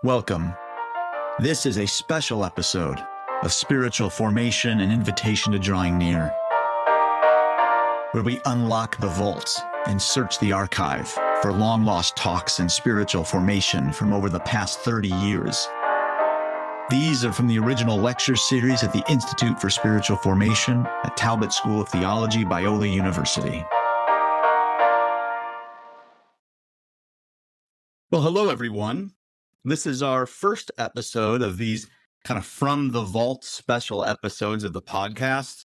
Welcome. This is a special episode of Spiritual Formation and Invitation to Drawing Near, where we unlock the vaults and search the archive for long-lost talks in spiritual formation from over the past 30 years. These are from the original lecture series at the Institute for Spiritual Formation at Talbot School of Theology, Biola University. Well, hello, everyone. This is our first episode of these kind of From the Vault special episodes of the podcast.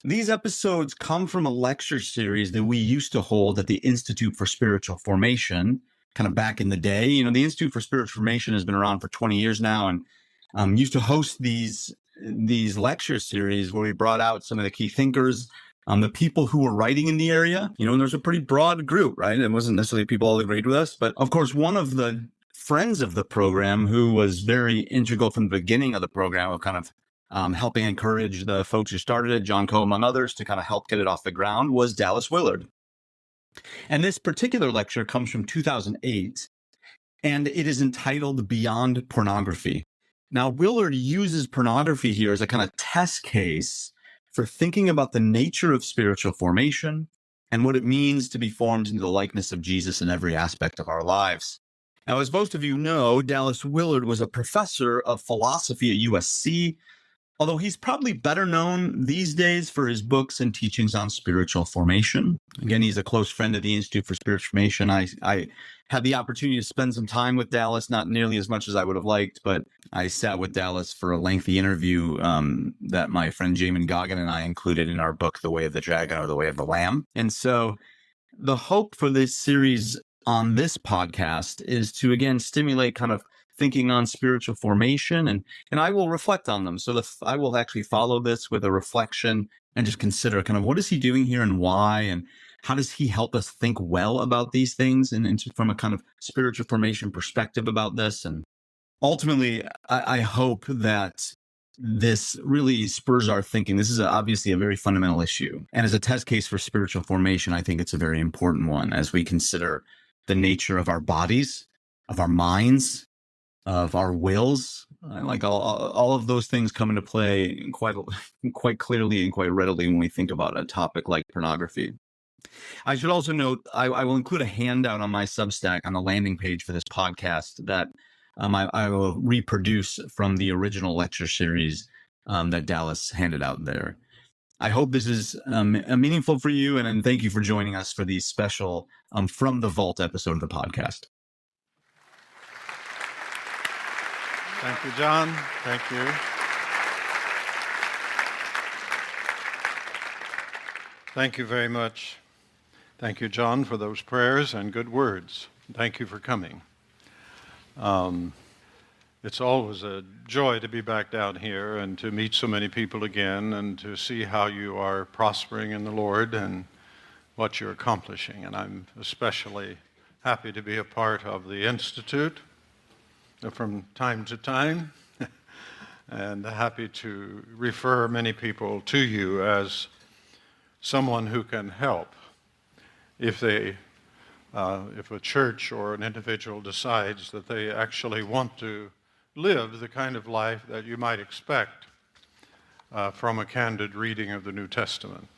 These episodes come from a lecture series that we used to hold at the Institute for Spiritual Formation, kind of back in the day. You know, the Institute for Spiritual Formation has been around for 20 years now, and used to host these lecture series where we brought out some of the key thinkers, the people who were writing in the area. You know, and there's a pretty broad group, right? It wasn't necessarily people all agreed with us, but of course, one of the friends of the program who was very integral from the beginning of the program of kind of helping encourage the folks who started it, John Coe among others, to kind of help get it off the ground, was Dallas Willard. And this particular lecture comes from 2008, and it is entitled Beyond Pornography. Now, Willard uses pornography here as a kind of test case for thinking about the nature of spiritual formation and what it means to be formed into the likeness of Jesus in every aspect of our lives. Now, as most of you know, Dallas Willard was a professor of philosophy at USC, although he's probably better known these days for his books and teachings on spiritual formation. Again, he's a close friend of the Institute for Spiritual Formation. I had the opportunity to spend some time with Dallas, not nearly as much as I would have liked, but I sat with Dallas for a lengthy interview that my friend Jamin Goggin and I included in our book, The Way of the Dragon or The Way of the Lamb. And so the hope for this series on this podcast is to, again, stimulate kind of thinking on spiritual formation, and I will reflect on them. So I will actually follow this with a reflection and just consider kind of what is he doing here and why, and how does he help us think well about these things and from a kind of spiritual formation perspective about this. And ultimately, I hope that this really spurs our thinking. This is obviously a very fundamental issue. And as a test case for spiritual formation, I think it's a very important one as we consider the nature of our bodies, of our minds, of our wills. Like all of those things come into play quite clearly and quite readily when we think about a topic like pornography. I should also note, I will include a handout on my Substack on the landing page for this podcast that I will reproduce from the original lecture series that Dallas handed out there. I hope this is meaningful for you, and thank you for joining us for the special From the Vault episode of the podcast. Thank you, John. Thank you. Thank you very much. Thank you, John, for those prayers and good words. Thank you for coming. It's always a joy to be back down here and to meet so many people again and to see how you are prospering in the Lord and what you're accomplishing. And I'm especially happy to be a part of the Institute from time to time and happy to refer many people to you as someone who can help if a church or an individual decides that they actually want to live the kind of life that you might expect from a candid reading of the New Testament.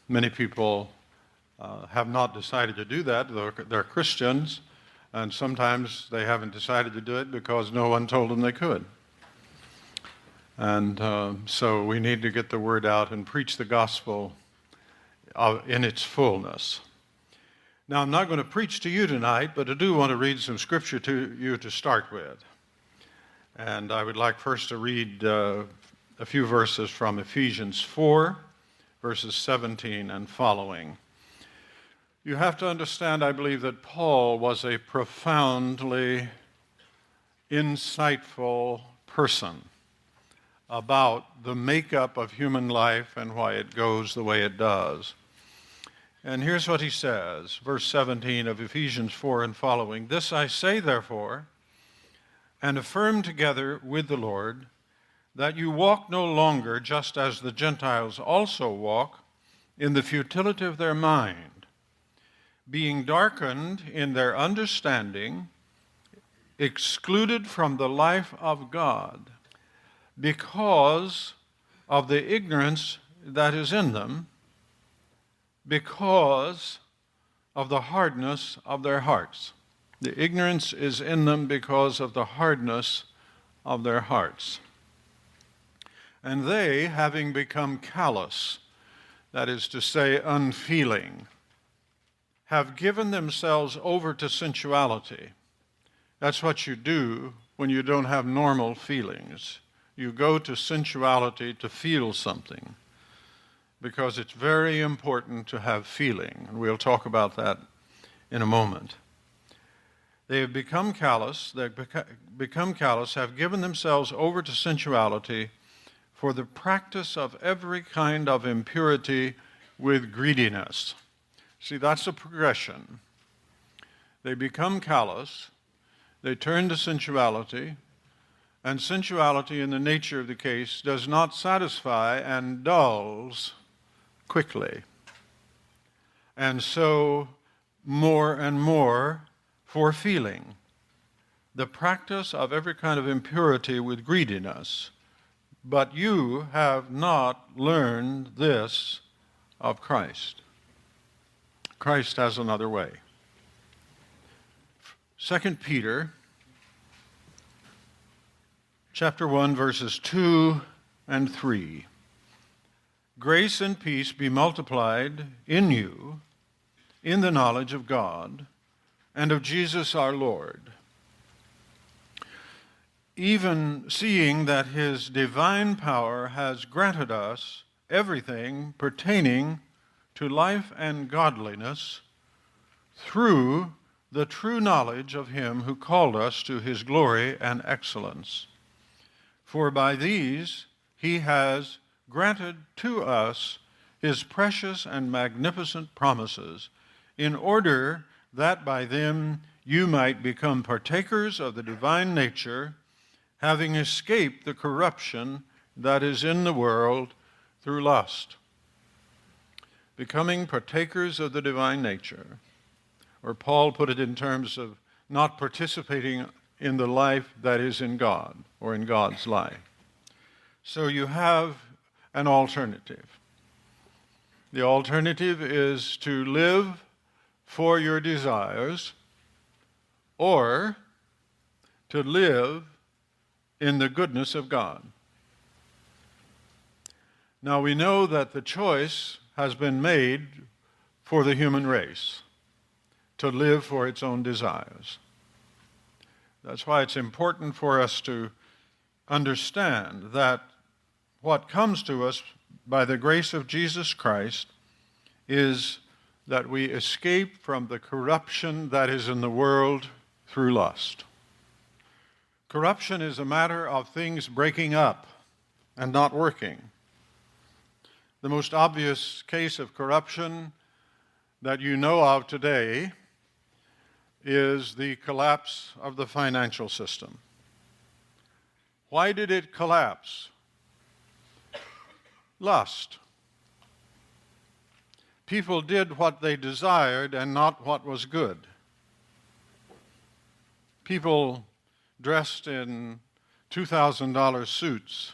Many people have not decided to do that. They're Christians, and sometimes they haven't decided to do it because no one told them they could. And so we need to get the word out and preach the gospel in its fullness. Now, I'm not going to preach to you tonight, but I do want to read some scripture to you to start with. And I would like first to read a few verses from Ephesians 4, verses 17 and following. You have to understand, I believe, that Paul was a profoundly insightful person about the makeup of human life and why it goes the way it does. And here's what he says, verse 17 of Ephesians 4 and following. This I say, therefore, and affirm together with the Lord, that you walk no longer just as the Gentiles also walk in the futility of their mind, being darkened in their understanding, excluded from the life of God because of the ignorance that is in them, because of the hardness of their hearts. The ignorance is in them because of the hardness of their hearts. And they, having become callous, that is to say, unfeeling, have given themselves over to sensuality. That's what you do when you don't have normal feelings. You go to sensuality to feel something, because it's very important to have feeling. And we'll talk about that in a moment. They have become callous, have given themselves over to sensuality for the practice of every kind of impurity with greediness. See, that's a progression. They become callous, they turn to sensuality, and sensuality in the nature of the case does not satisfy and dulls quickly. And so more and more for feeling. The practice of every kind of impurity with greediness. But you have not learned this of Christ. Christ has another way. 2 Peter chapter 1, verses 2 and 3. Grace and peace be multiplied in you in the knowledge of God and of Jesus our Lord, even seeing that his divine power has granted us everything pertaining to life and godliness through the true knowledge of him who called us to his glory and excellence. For by these he has granted to us his precious and magnificent promises, in order that by them you might become partakers of the divine nature, having escaped the corruption that is in the world through lust. Becoming partakers of the divine nature, or Paul put it in terms of not participating in the life that is in God, or in God's life. So you have an alternative. The alternative is to live for your desires, or to live in the goodness of God. Now we know that the choice has been made for the human race to live for its own desires. That's why it's important for us to understand that what comes to us by the grace of Jesus Christ is that we escape from the corruption that is in the world through lust. Corruption is a matter of things breaking up and not working. The most obvious case of corruption that you know of today is the collapse of the financial system. Why did it collapse? Lust. People did what they desired and not what was good. People dressed in $2,000 suits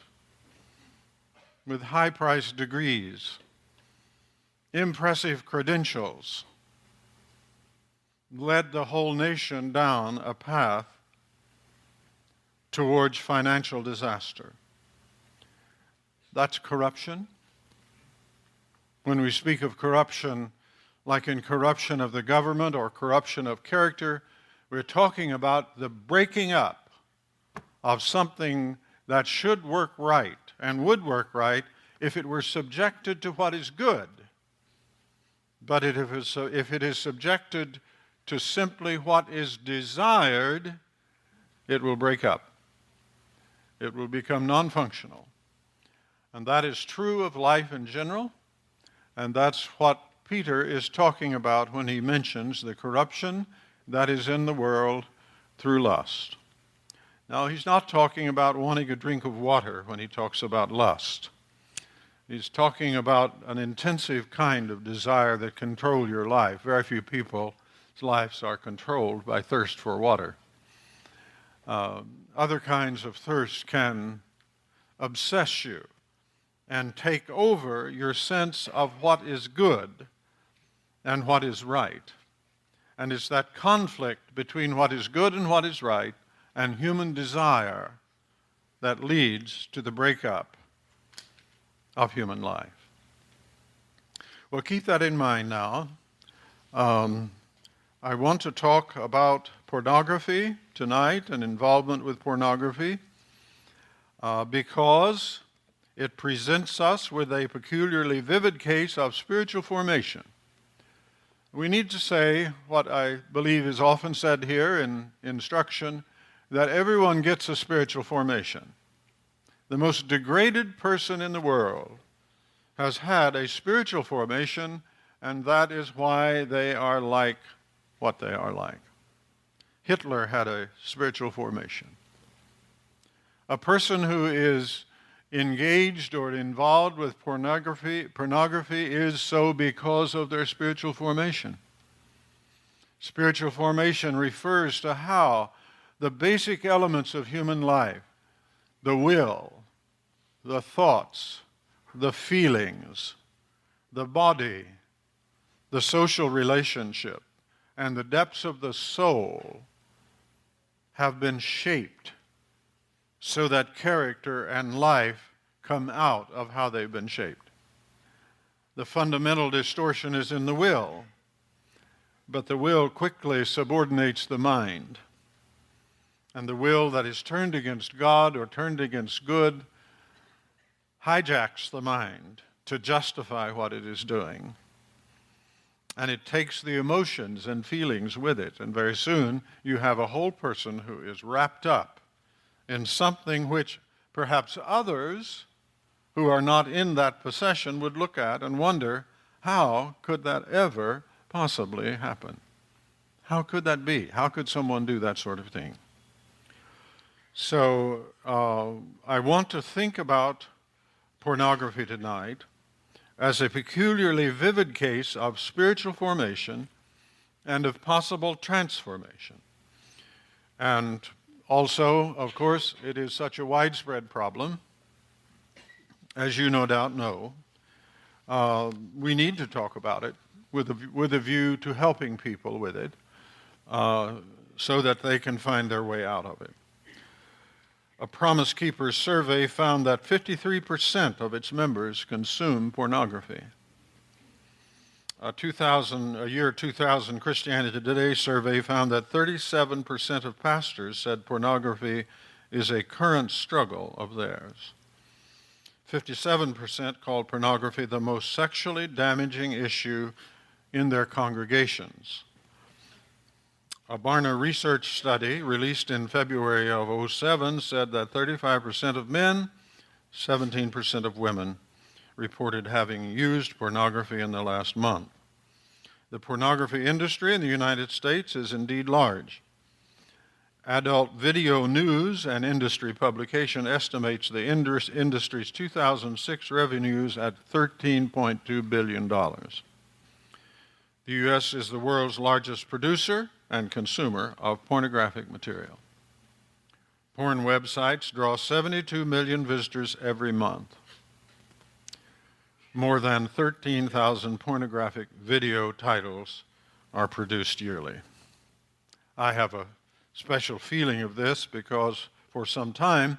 with high-priced degrees, impressive credentials, led the whole nation down a path towards financial disaster. That's corruption. When we speak of corruption, like in corruption of the government or corruption of character, we're talking about the breaking up of something that should work right and would work right if it were subjected to what is good. But if it is subjected to simply what is desired, it will break up. It will become non-functional. And that is true of life in general, and that's what Peter is talking about when he mentions the corruption that is in the world through lust. Now, he's not talking about wanting a drink of water when he talks about lust. He's talking about an intensive kind of desire that controls your life. Very few people's lives are controlled by thirst for water. Other kinds of thirst can obsess you and take over your sense of what is good and what is right. And it's that conflict between what is good and what is right and human desire that leads to the breakup of human life. Well, keep that in mind now. I want to talk about pornography tonight and involvement with pornography because it presents us with a peculiarly vivid case of spiritual formation. We need to say what I believe is often said here in instruction, that everyone gets a spiritual formation. The most degraded person in the world has had a spiritual formation, and that is why they are like what they are like. Hitler had a spiritual formation. A person who is engaged or involved with pornography is so because of their spiritual formation. Spiritual formation refers to how the basic elements of human life, the will, the thoughts, the feelings, the body, the social relationship, and the depths of the soul have been shaped so that character and life come out of how they've been shaped. The fundamental distortion is in the will, but the will quickly subordinates the mind. And the will that is turned against God or turned against good hijacks the mind to justify what it is doing. And it takes the emotions and feelings with it. And very soon you have a whole person who is wrapped up in something which perhaps others who are not in that possession would look at and wonder, how could that ever possibly happen? How could that be? How could someone do that sort of thing? So I want to think about pornography tonight as a peculiarly vivid case of spiritual formation and of possible transformation. And also, of course, it is such a widespread problem, as you no doubt know. We need to talk about it with a view to helping people with it so that they can find their way out of it. A Promise Keepers survey found that 53% of its members consume pornography. A year 2000 Christianity Today survey found that 37% of pastors said pornography is a current struggle of theirs. 57% called pornography the most sexually damaging issue in their congregations. A Barna research study released in February of 2007 said that 35% of men, 17% of women reported having used pornography in the last month. The pornography industry in the United States is indeed large. Adult Video News, an industry publication, estimates the industry's 2006 revenues at $13.2 billion. The U.S. is the world's largest producer and consumer of pornographic material. Porn websites draw 72 million visitors every month. More than 13,000 pornographic video titles are produced yearly. I have a special feeling of this because for some time,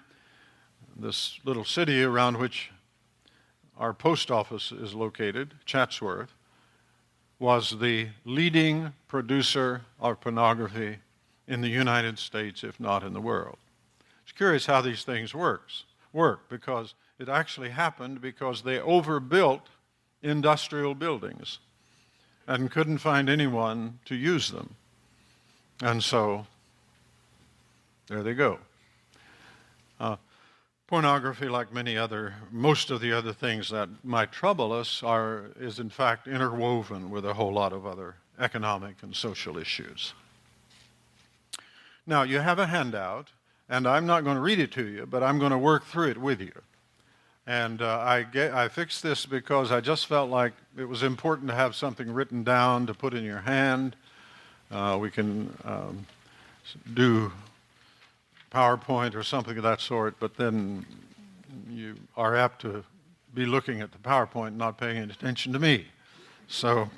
this little city around which our post office is located, Chatsworth, was the leading producer of pornography in the United States, if not in the world. It's curious how these things work because it actually happened because they overbuilt industrial buildings and couldn't find anyone to use them. And so, there they go. Pornography, like most of the other things that might trouble us, is in fact interwoven with a whole lot of other economic and social issues. Now, you have a handout, and I'm not going to read it to you, but I'm going to work through it with you. And I fixed this because I just felt like it was important to have something written down to put in your hand. We can do PowerPoint or something of that sort, but then you are apt to be looking at the PowerPoint, not paying any attention to me. So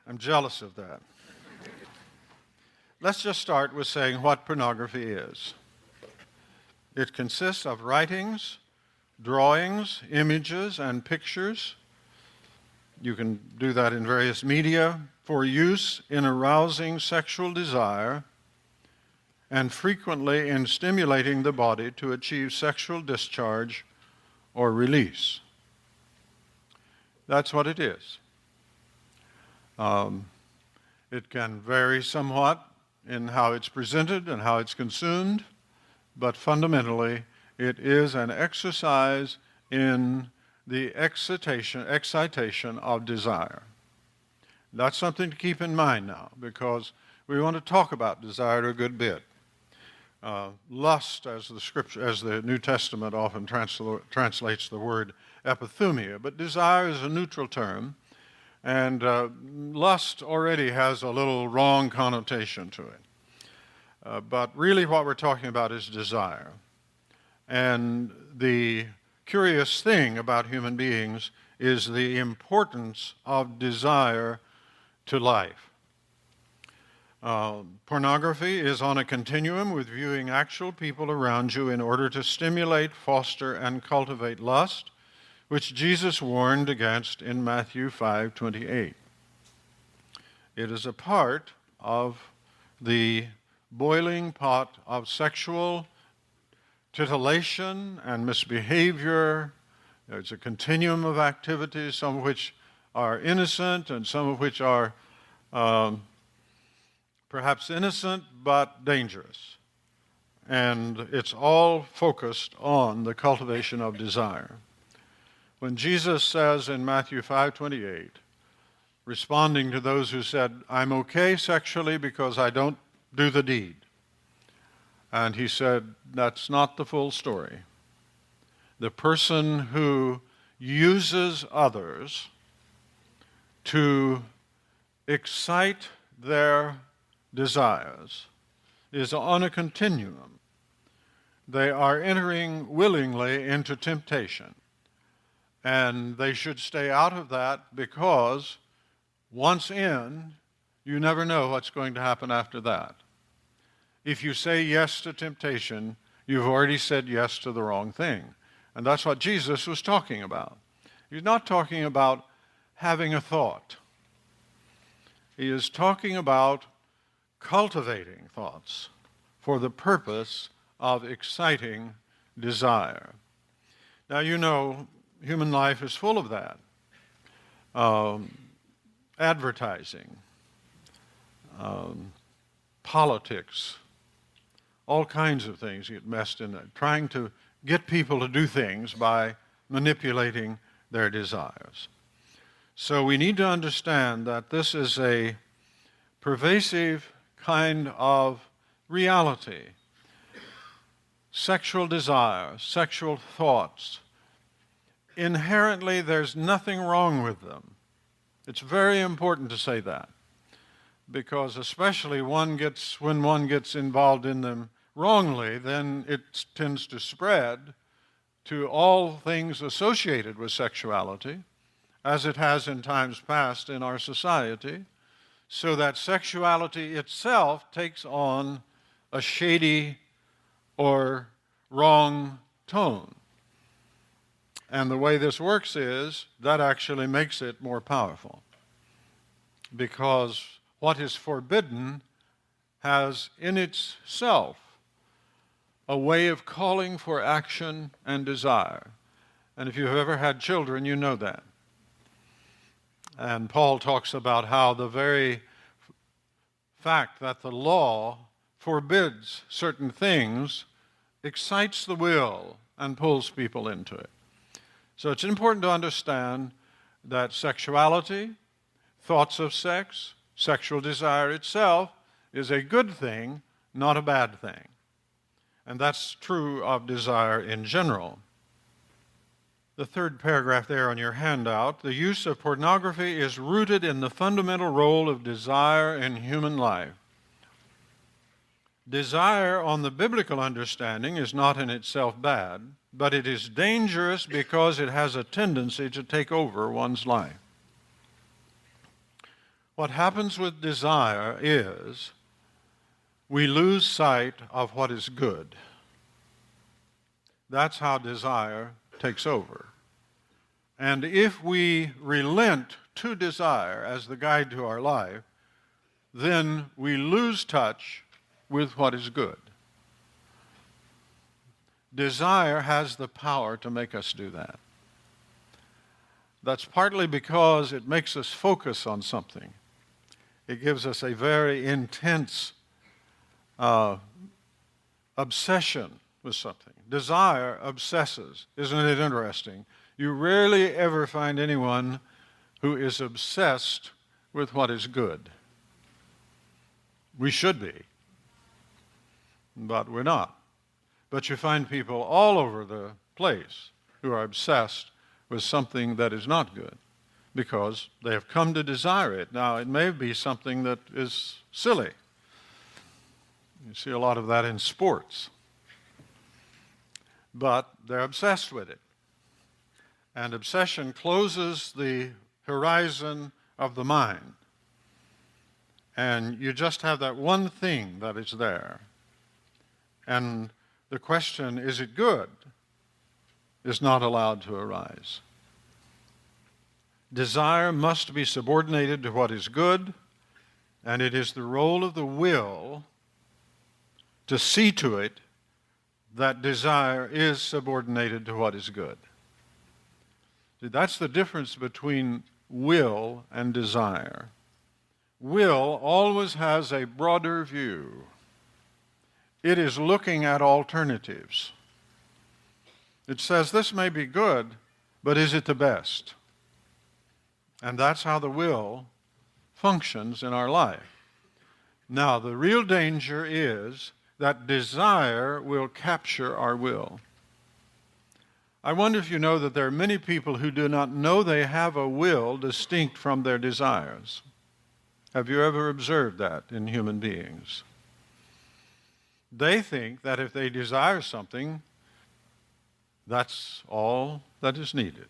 I'm jealous of that. Let's just start with saying what pornography is. It consists of writings, drawings, images, and pictures. You can do that in various media for use in arousing sexual desire and frequently in stimulating the body to achieve sexual discharge or release. That's what it is. It can vary somewhat in how it's presented and how it's consumed, but fundamentally it is an exercise in the excitation of desire. That's something to keep in mind now, because we want to talk about desire a good bit. Lust, as the New Testament often translates the word epithumia, but desire is a neutral term, and lust already has a little wrong connotation to it. But really what we're talking about is desire. And the curious thing about human beings is the importance of desire to life. Pornography is on a continuum with viewing actual people around you in order to stimulate, foster, and cultivate lust, which Jesus warned against in Matthew 5:28. It is a part of the boiling pot of sexual titillation and misbehavior. It's a continuum of activities, some of which are innocent and some of which are perhaps innocent but dangerous. And it's all focused on the cultivation of desire. When Jesus says in Matthew 5:28, responding to those who said, I'm okay sexually because I don't do the deed. And he said, that's not the full story. The person who uses others to excite their desires is on a continuum. They are entering willingly into temptation. And they should stay out of that, because once in, you never know what's going to happen after that. If you say yes to temptation, you've already said yes to the wrong thing. And that's what Jesus was talking about. He's not talking about having a thought. He is talking about cultivating thoughts for the purpose of exciting desire. Now, you know, human life is full of that. Advertising, politics, all kinds of things get messed in it, trying to get people to do things by manipulating their desires. So we need to understand that this is a pervasive kind of reality. Sexual desire, sexual thoughts, inherently there's nothing wrong with them. It's very important to say that, because especially when one gets involved in them wrongly, then it tends to spread to all things associated with sexuality, as it has in times past in our society, so that sexuality itself takes on a shady or wrong tone. And the way this works is that actually makes it more powerful, because what is forbidden has in itself a way of calling for action and desire. And if you've ever had children, you know that. And Paul talks about how the very fact that the law forbids certain things excites the will and pulls people into it. So it's important to understand that sexuality, thoughts of sex, sexual desire itself is a good thing, not a bad thing. And that's true of desire in general. The third paragraph there on your handout, the use of pornography is rooted in the fundamental role of desire in human life. Desire on the biblical understanding is not in itself bad, but it is dangerous because it has a tendency to take over one's life. What happens with desire is we lose sight of what is good. That's how desire takes over. And if we relent to desire as the guide to our life, then we lose touch with what is good. Desire has the power to make us do that. That's partly because it makes us focus on something. It gives us a very intense obsession with something. Desire obsesses. Isn't it interesting? You rarely ever find anyone who is obsessed with what is good. We should be, but we're not. But you find people all over the place who are obsessed with something that is not good because they have come to desire it. Now, it may be something that is silly. You see a lot of that in sports. But they're obsessed with it. And obsession closes the horizon of the mind. And you just have that one thing that is there. And the question, is it good, is not allowed to arise. Desire must be subordinated to what is good, and it is the role of the will to see to it that desire is subordinated to what is good. See, that's the difference between will and desire. Will always has a broader view. It is looking at alternatives. It says this may be good, but is it the best? And that's how the will functions in our life. Now, the real danger is that desire will capture our will. I wonder if you know that there are many people who do not know they have a will distinct from their desires. Have you ever observed that in human beings? They think that if they desire something, that's all that is needed.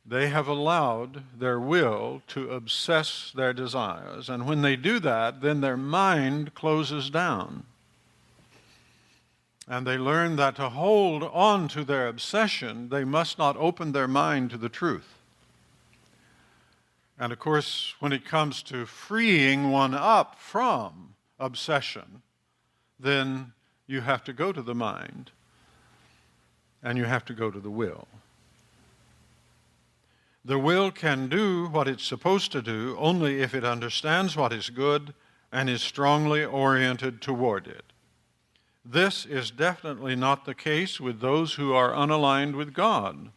They have allowed their will to obsess their desires, and when they do that, then their mind closes down. And they learn that to hold on to their obsession, they must not open their mind to the truth. And of course, when it comes to freeing one up from obsession, then you have to go to the mind and you have to go to the will. The will can do what it's supposed to do only if it understands what is good and is strongly oriented toward it. This is definitely not the case with those who are unaligned with God.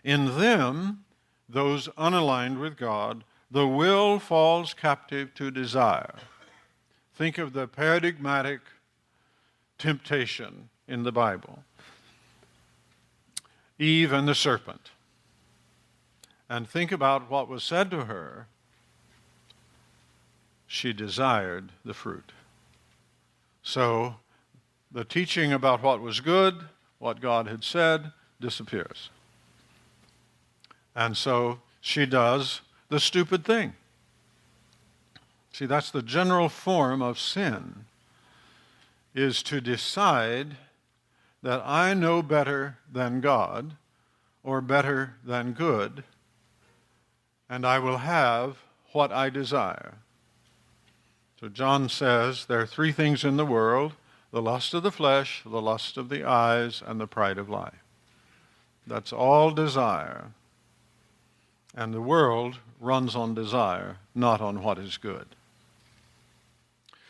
In them, those unaligned with God, the will falls captive to desire. Think of the paradigmatic temptation in the Bible. Eve and the serpent. And think about what was said to her. She desired the fruit. So the teaching about what was good, what God had said, disappears. And so she does the stupid thing. See, that's the general form of sin, is to decide that I know better than God or better than good, and I will have what I desire. So John says there are three things in the world: the lust of the flesh, the lust of the eyes, and the pride of life. That's all desire. And the world runs on desire, not on what is good.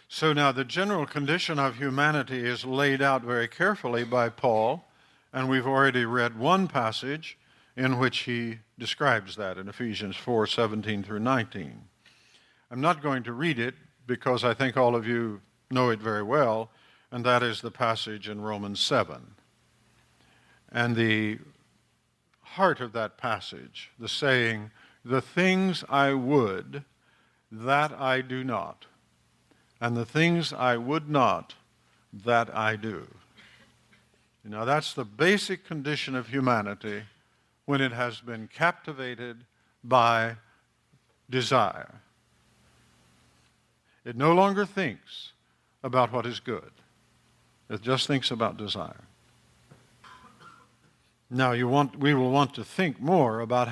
So now the general condition of humanity is laid out very carefully by Paul, and we've already read one passage in which he describes that in Ephesians 4:17 through 19. I'm not going to read it because I think all of you know it very well, and that is the passage in Romans 7. And the heart of that passage, the saying, "The things I would, that I do not. and the things I would not, that I do. Now that's the basic condition of humanity when it has been captivated by desire. It no longer thinks about what is good. It just thinks about desire. Now we will want to think more about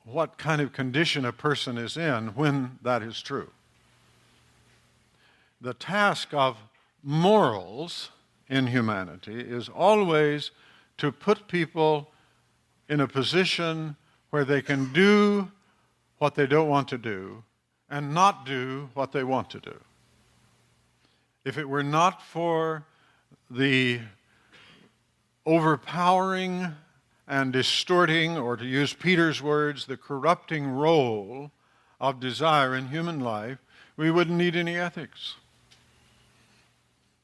what kind of condition a person is in when that is true. The task of morals in humanity is always to put people in a position where they can do what they don't want to do and not do what they want to do. If it were not for the overpowering and distorting, or to use Peter's words, the corrupting role of desire in human life, we wouldn't need any ethics.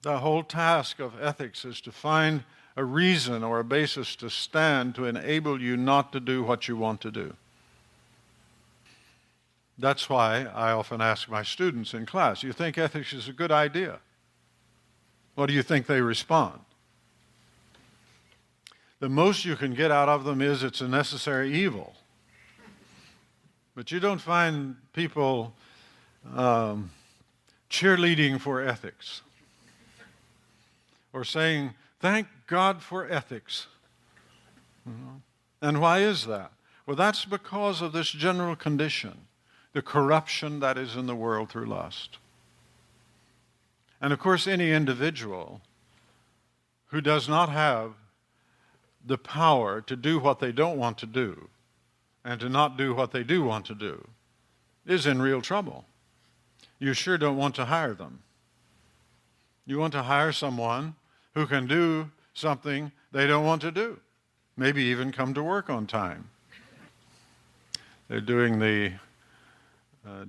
The whole task of ethics is to find a reason or a basis to stand to enable you not to do what you want to do. That's why I often ask my students in class, you think ethics is a good idea? What do you think they respond? The most you can get out of them is it's a necessary evil. But you don't find people cheerleading for ethics or saying, thank God for ethics. And why is that? Well, that's because of this general condition, the corruption that is in the world through lust. And of course, any individual who does not have the power to do what they don't want to do and to not do what they do want to do is in real trouble. You sure don't want to hire them. You want to hire someone who can do something they don't want to do, maybe even come to work on time. They're doing the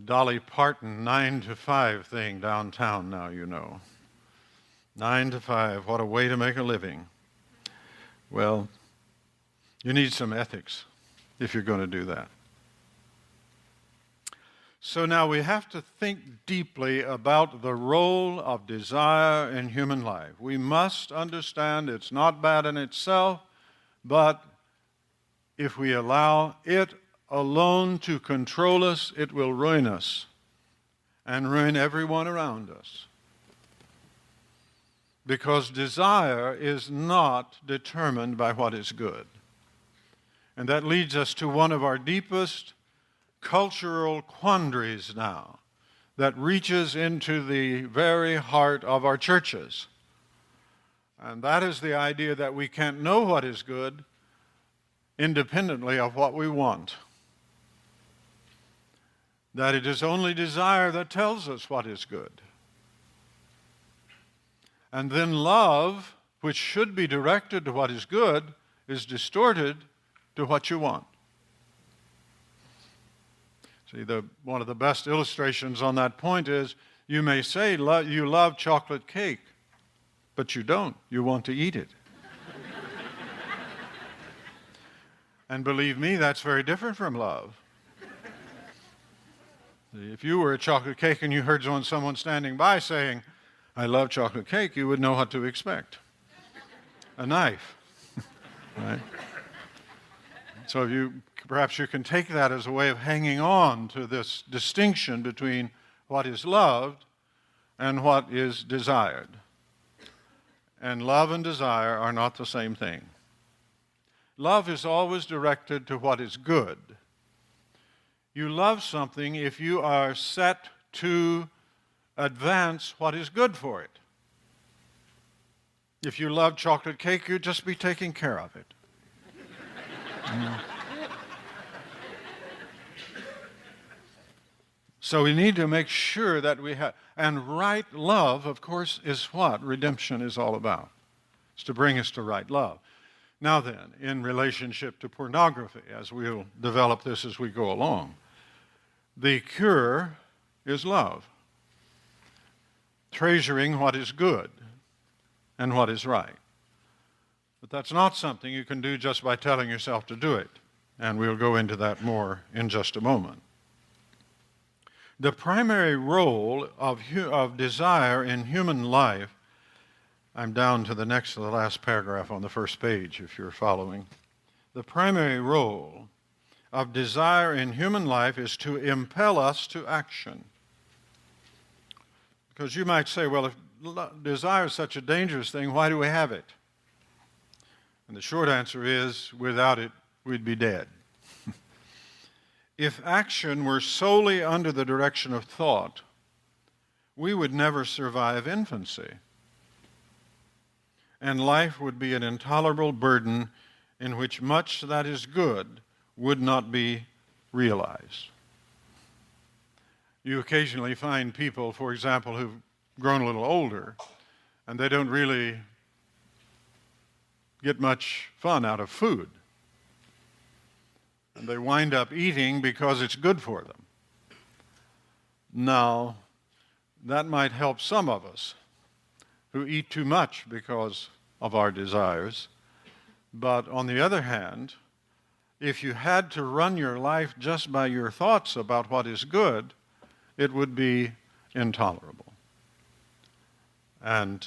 Dolly Parton 9 to 5 thing downtown now, you know. 9 to 5, what a way to make a living. Well, you need some ethics if you're going to do that. So now we have to think deeply about the role of desire in human life. We must understand it's not bad in itself, but if we allow it alone to control us, it will ruin us and ruin everyone around us. Because desire is not determined by what is good. And that leads us to one of our deepest cultural quandaries now that reaches into the very heart of our churches. And that is the idea that we can't know what is good independently of what we want. That it is only desire that tells us what is good. And then love, which should be directed to what is good, is distorted to what you want. See, one of the best illustrations on that point is you may say you love chocolate cake, but you don't. You want to eat it. And believe me, that's very different from love. See, if you were a chocolate cake and you heard someone standing by saying, I love chocolate cake, you would know what to expect. A knife. Right? So perhaps you can take that as a way of hanging on to this distinction between what is loved and what is desired. And love and desire are not the same thing. Love is always directed to what is good. You love something if you are set to advance what is good for it. If you love chocolate cake, you'd just be taking care of it. So we need to make sure that we have, and right love, of course, is what redemption is all about. It's to bring us to right love. Now then, in relationship to pornography, as we'll develop this as we go along, the cure is love. Treasuring what is good and what is right. But that's not something you can do just by telling yourself to do it. And we'll go into that more in just a moment. The primary role of desire in human life, I'm down to the last paragraph on the first page if you're following. The primary role of desire in human life is to impel us to action. Because you might say, well, if desire is such a dangerous thing, why do we have it? And the short answer is, without it, we'd be dead. If action were solely under the direction of thought, we would never survive infancy. And life would be an intolerable burden in which much that is good would not be realized. You occasionally find people, for example, who've grown a little older, and they don't really get much fun out of food. And they wind up eating because it's good for them. Now, that might help some of us who eat too much because of our desires. But on the other hand, if you had to run your life just by your thoughts about what is good, it would be intolerable. And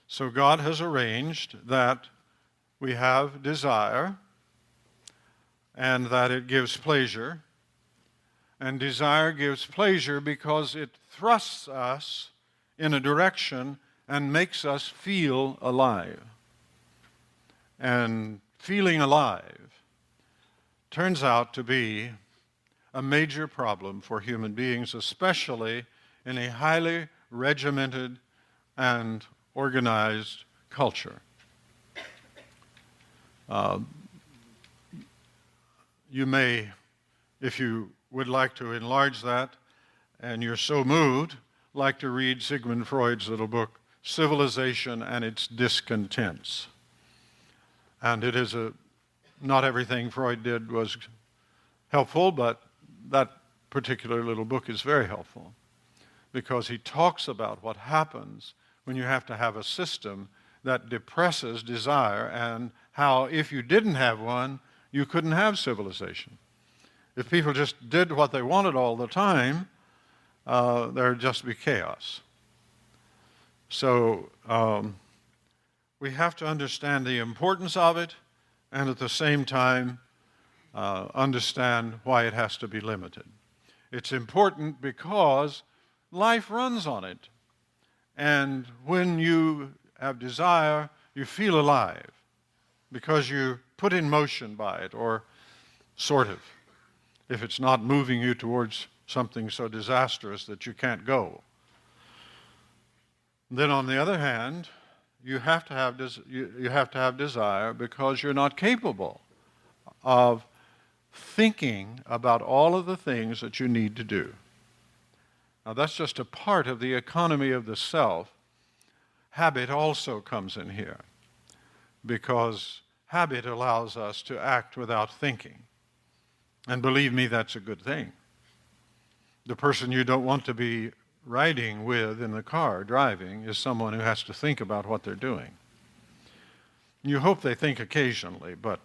so God has arranged that we have desire and that it gives pleasure. And desire gives pleasure because it thrusts us in a direction and makes us feel alive. And feeling alive turns out to be a major problem for human beings, especially in a highly regimented and organized culture. You may, if you would like to enlarge that, and you're so moved, like to read Sigmund Freud's little book, Civilization and Its Discontents. And it is not everything Freud did was helpful, but that particular little book is very helpful because he talks about what happens when you have to have a system that depresses desire and how if you didn't have one, you couldn't have civilization. If people just did what they wanted all the time, there'd just be chaos. So we have to understand the importance of it and at the same time understand why it has to be limited. It's important because life runs on it. And when you have desire, you feel alive because you're put in motion by it, or sort of, if it's not moving you towards something so disastrous that you can't go. Then on the other hand, you have to have desire because you're not capable of thinking about all of the things that you need to do. Now that's just a part of the economy of the self. Habit also comes in here because habit allows us to act without thinking. And believe me, that's a good thing. The person you don't want to be riding with in the car, driving, is someone who has to think about what they're doing. You hope they think occasionally, but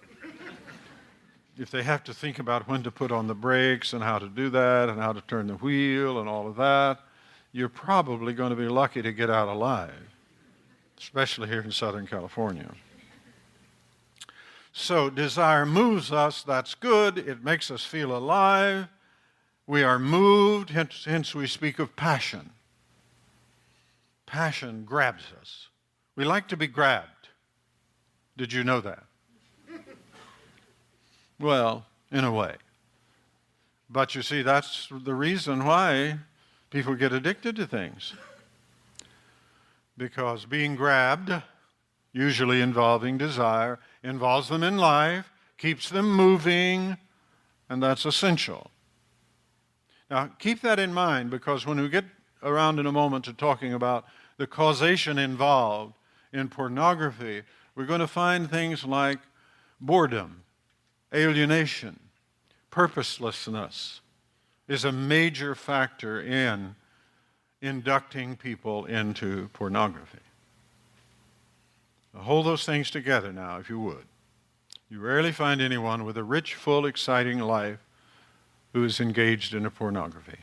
if they have to think about when to put on the brakes and how to do that and how to turn the wheel and all of that, you're probably going to be lucky to get out alive, especially here in Southern California. So desire moves us, that's good, it makes us feel alive. We are moved, hence we speak of passion. Passion grabs us. We like to be grabbed. Did you know that? Well, in a way. But you see, that's the reason why people get addicted to things. Because being grabbed, usually involving desire, involves them in life, keeps them moving, and that's essential. Now, keep that in mind, because when we get around in a moment to talking about the causation involved in pornography, we're going to find things like boredom, alienation, purposelessness is a major factor in inducting people into pornography. Now, hold those things together now, if you would. You rarely find anyone with a rich, full, exciting life who is engaged in a pornography.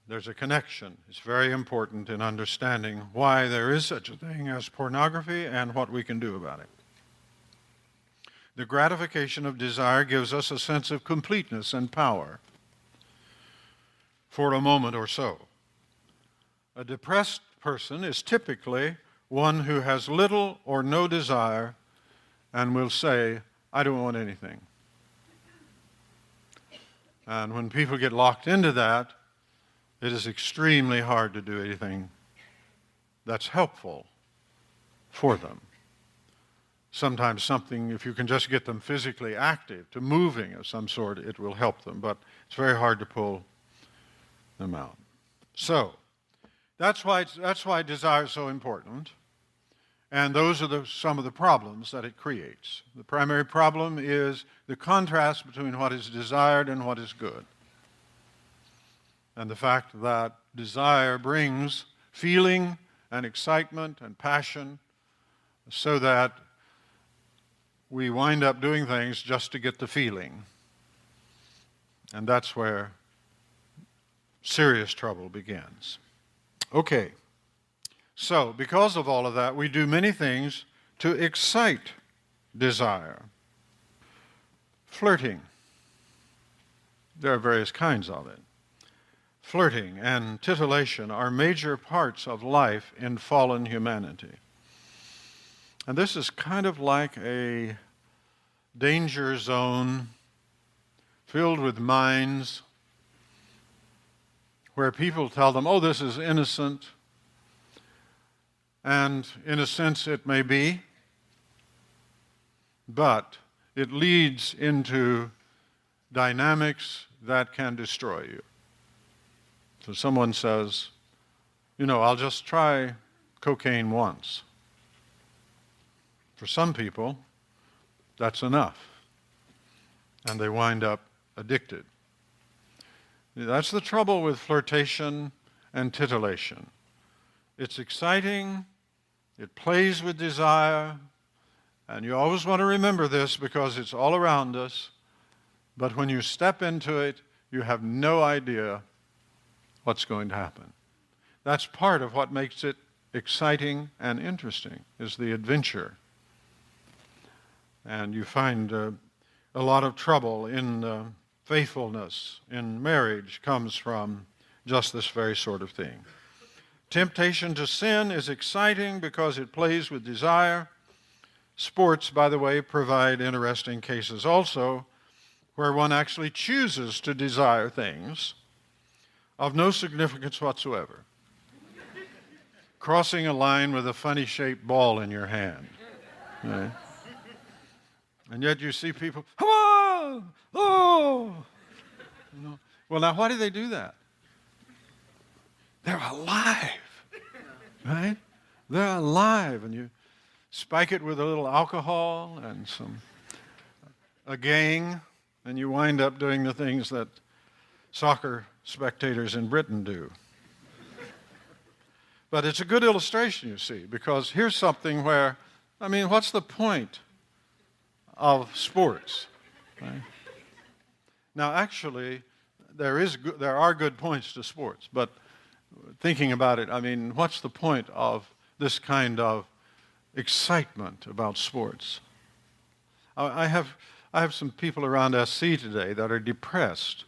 There's a connection. It's very important in understanding why there is such a thing as pornography and what we can do about it. The gratification of desire gives us a sense of completeness and power for a moment or so. A depressed person is typically one who has little or no desire and will say, I don't want anything. And when people get locked into that, it is extremely hard to do anything that's helpful for them. Sometimes something, if you can just get them physically active, to moving of some sort, it will help them, but it's very hard to pull them out. So, that's why desire is so important, and those are some of the problems that it creates. The primary problem is the contrast between what is desired and what is good. And the fact that desire brings feeling and excitement and passion so that we wind up doing things just to get the feeling. And that's where serious trouble begins. Okay, so because of all of that, we do many things to excite desire. Flirting. There are various kinds of it. Flirting and titillation are major parts of life in fallen humanity. And this is kind of like a danger zone filled with mines where people tell them, oh, this is innocent. And in a sense it may be, but it leads into dynamics that can destroy you. So someone says, I'll just try cocaine once. For some people, that's enough, and they wind up addicted. That's the trouble with flirtation and titillation. It's exciting, it plays with desire, and you always want to remember this because it's all around us, but when you step into it, you have no idea what's going to happen. That's part of what makes it exciting and interesting, is the adventure. And you find a lot of trouble in faithfulness in marriage comes from just this very sort of thing. Temptation to sin is exciting because it plays with desire. Sports, by the way, provide interesting cases also where one actually chooses to desire things of no significance whatsoever. Crossing a line with a funny-shaped ball in your hand. Right? And yet you see people, oh! Well, now why do they do that? They're alive, right? They're alive, and you spike it with a little alcohol and a gang, and you wind up doing the things that soccer spectators in Britain do. But it's a good illustration, you see, because here's something where, what's the point of sports? Right? Now, actually, there are good points to sports, but thinking about it, what's the point of this kind of excitement about sports? I have some people around SC today that are depressed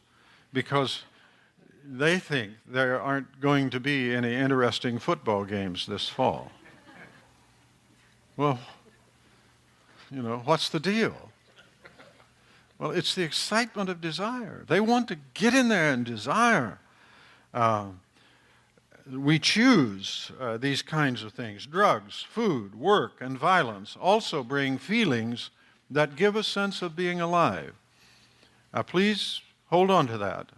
because they think there aren't going to be any interesting football games this fall. Well, what's the deal? Well, it's the excitement of desire. They want to get in there and desire. We choose these kinds of things. Drugs, food, work, and violence also bring feelings that give a sense of being alive. Please hold on to that.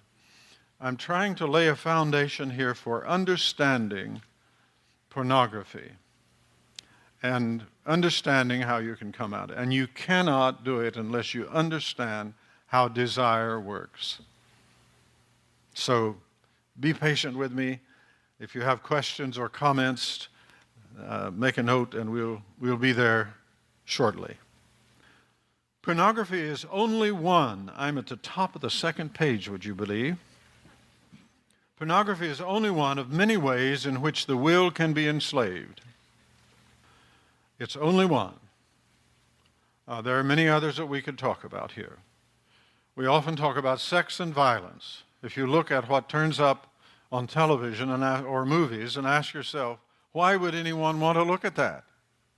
I'm trying to lay a foundation here for understanding pornography and understanding how you can come at it. And you cannot do it unless you understand how desire works. So be patient with me. If you have questions or comments, make a note and we'll be there shortly. Pornography is only one. I'm at the top of the second page, would you believe? Pornography is only one of many ways in which the will can be enslaved. It's only one. There are many others that we could talk about here. We often talk about sex and violence. If you look at what turns up on television or movies and ask yourself, why would anyone want to look at that?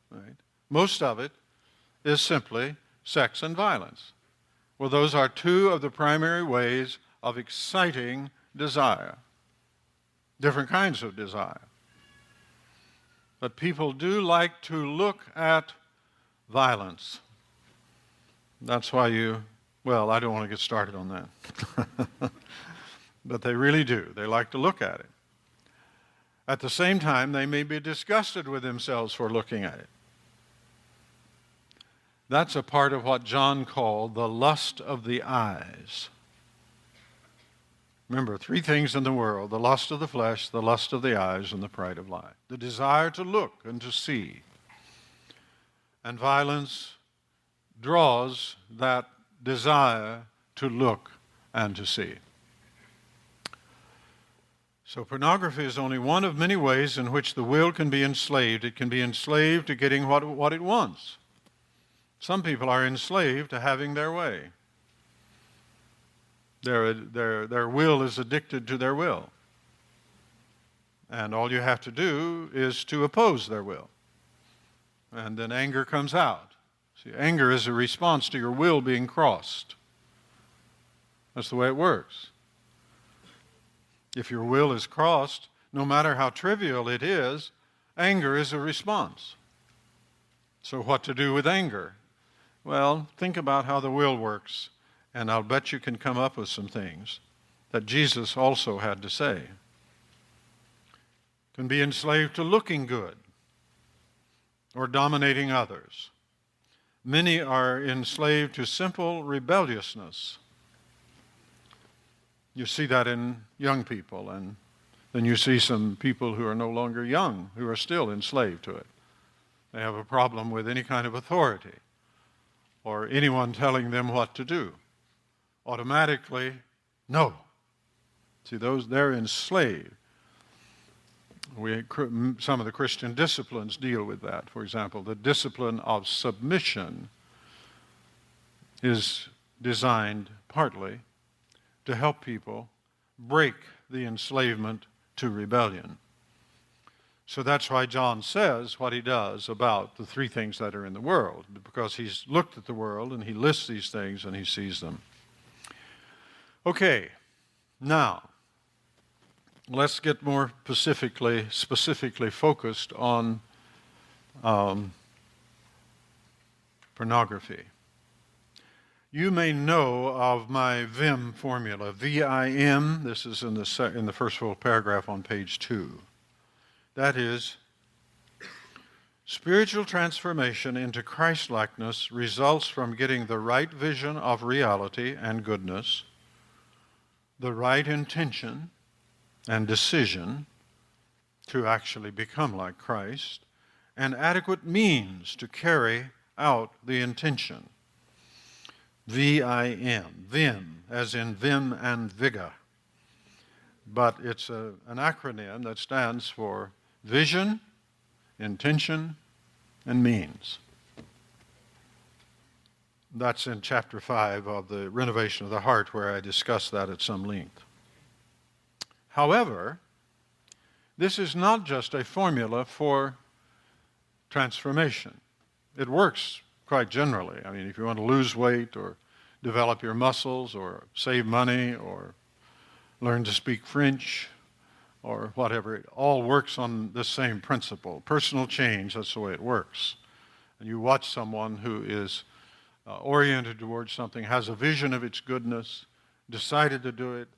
Right? Most of it is simply sex and violence. Well, those are two of the primary ways of exciting desire, different kinds of desire. But people do like to look at violence. That's why I don't want to get started on that. But they really do. They like to look at it. At the same time, they may be disgusted with themselves for looking at it. That's a part of what John called the lust of the eyes. Remember, three things in the world: the lust of the flesh, the lust of the eyes, and the pride of life. The desire to look and to see. And violence draws that desire to look and to see. So pornography is only one of many ways in which the will can be enslaved. It can be enslaved to getting what it wants. Some people are enslaved to having their way. Their will is addicted to their will. And all you have to do is to oppose their will. And then anger comes out. See, anger is a response to your will being crossed. That's the way it works. If your will is crossed, no matter how trivial it is, anger is a response. So what to do with anger? Well, think about how the will works, and I'll bet you can come up with some things that Jesus also had to say. Can be enslaved to looking good or dominating others. Many are enslaved to simple rebelliousness. You see that in young people, and then you see some people who are no longer young who are still enslaved to it. They have a problem with any kind of authority or anyone telling them what to do. Automatically, no. See, they're enslaved. Some of the Christian disciplines deal with that. For example, the discipline of submission is designed partly to help people break the enslavement to rebellion. So that's why John says what he does about the three things that are in the world, because he's looked at the world and he lists these things and he sees them. Okay, now let's get more specifically focused on pornography. You may know of my VIM formula, V-I-M. This is in the first full paragraph on page 2. That is, spiritual transformation into Christ-likeness results from getting the right vision of reality and goodness, the right intention and decision to actually become like Christ, and adequate means to carry out the intention. V-I-M, Vim, as in vim and vigor. But it's an acronym that stands for vision, intention, and means. That's in chapter 5 of the Renovation of the Heart, where I discuss that at some length. However, this is not just a formula for transformation. It works quite generally. I mean, if you want to lose weight or develop your muscles or save money or learn to speak French or whatever, it all works on the same principle. Personal change, that's the way it works. And you watch someone who is oriented towards something, has a vision of its goodness, decided to do it,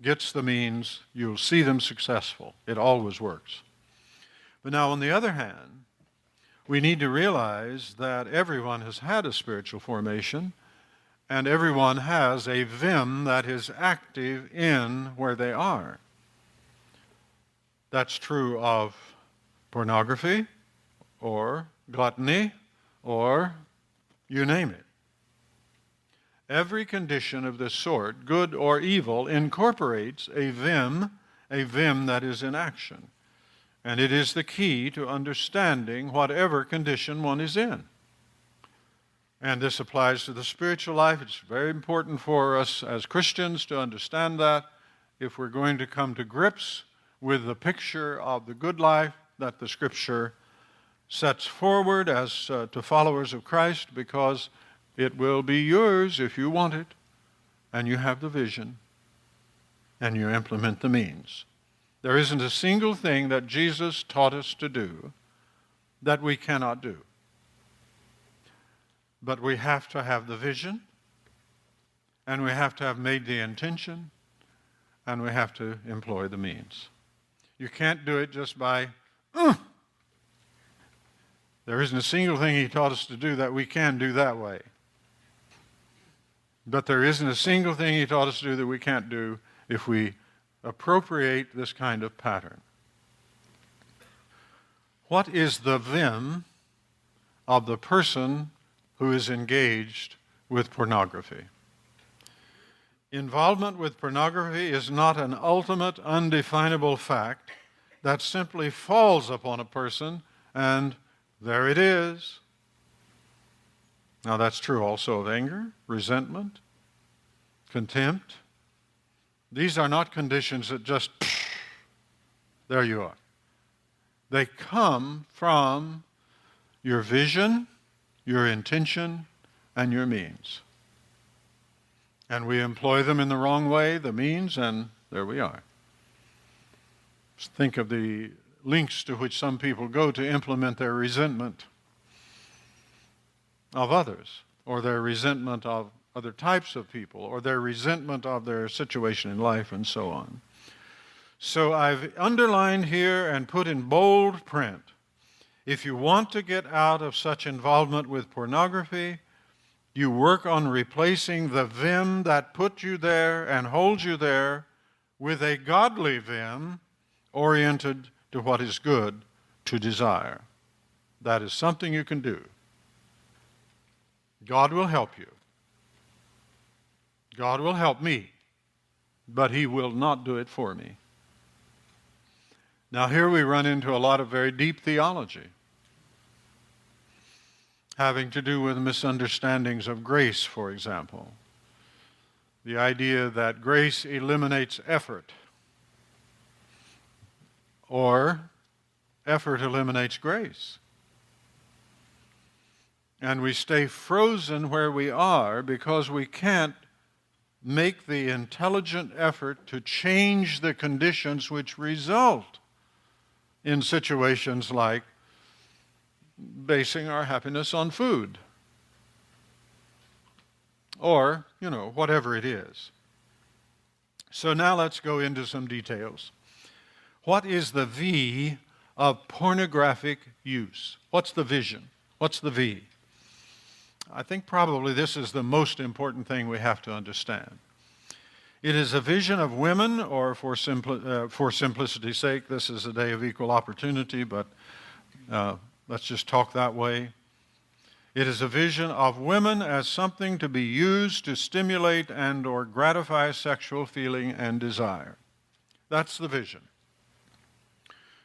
gets the means, you'll see them successful. It always works. But now, on the other hand, we need to realize that everyone has had a spiritual formation, and everyone has a vim that is active in where they are. That's true of pornography, or gluttony, or you name it. Every condition of this sort, good or evil, incorporates a vim a vim that is in action. And it is the key to understanding whatever condition one is in. And this applies to the spiritual life. It's very important for us as Christians to understand that if we're going to come to grips with the picture of the good life that the Scripture sets forward as to followers of Christ, because it will be yours if you want it, and you have the vision, and you implement the means. There isn't a single thing that Jesus taught us to do that we cannot do. But we have to have the vision, and we have to have made the intention, and we have to employ the means. You can't do it just by, There isn't a single thing he taught us to do that we can do that way. But there isn't a single thing he taught us to do that we can't do if we appropriate this kind of pattern. What is the vim of the person who is engaged with pornography? Involvement with pornography is not an ultimate, undefinable fact that simply falls upon a person and there it is. Now that's true also of anger, resentment, contempt. These are not conditions that just, there you are. They come from your vision, your intention, and your means. And we employ them in the wrong way, the means, and there we are. Just think of the lengths to which some people go to implement their resentment of others, or their resentment of other types of people, or their resentment of their situation in life, and so on. So I've underlined here and put in bold print, if you want to get out of such involvement with pornography, you work on replacing the vim that put you there and holds you there with a godly vim oriented to what is good to desire. That is something you can do. God will help you. God will help me, but He will not do it for me. Now here we run into a lot of very deep theology, having to do with misunderstandings of grace, for example. The idea that grace eliminates effort, or effort eliminates grace. And we stay frozen where we are because we can't make the intelligent effort to change the conditions which result in situations like basing our happiness on food, or, whatever it is. So now let's go into some details. What is the V of pornographic use? What's the vision? What's the V? I think probably this is the most important thing we have to understand. It is a vision of women, or for simplicity's sake, this is a day of equal opportunity, but let's just talk that way. It is a vision of women as something to be used to stimulate and or gratify sexual feeling and desire. That's the vision.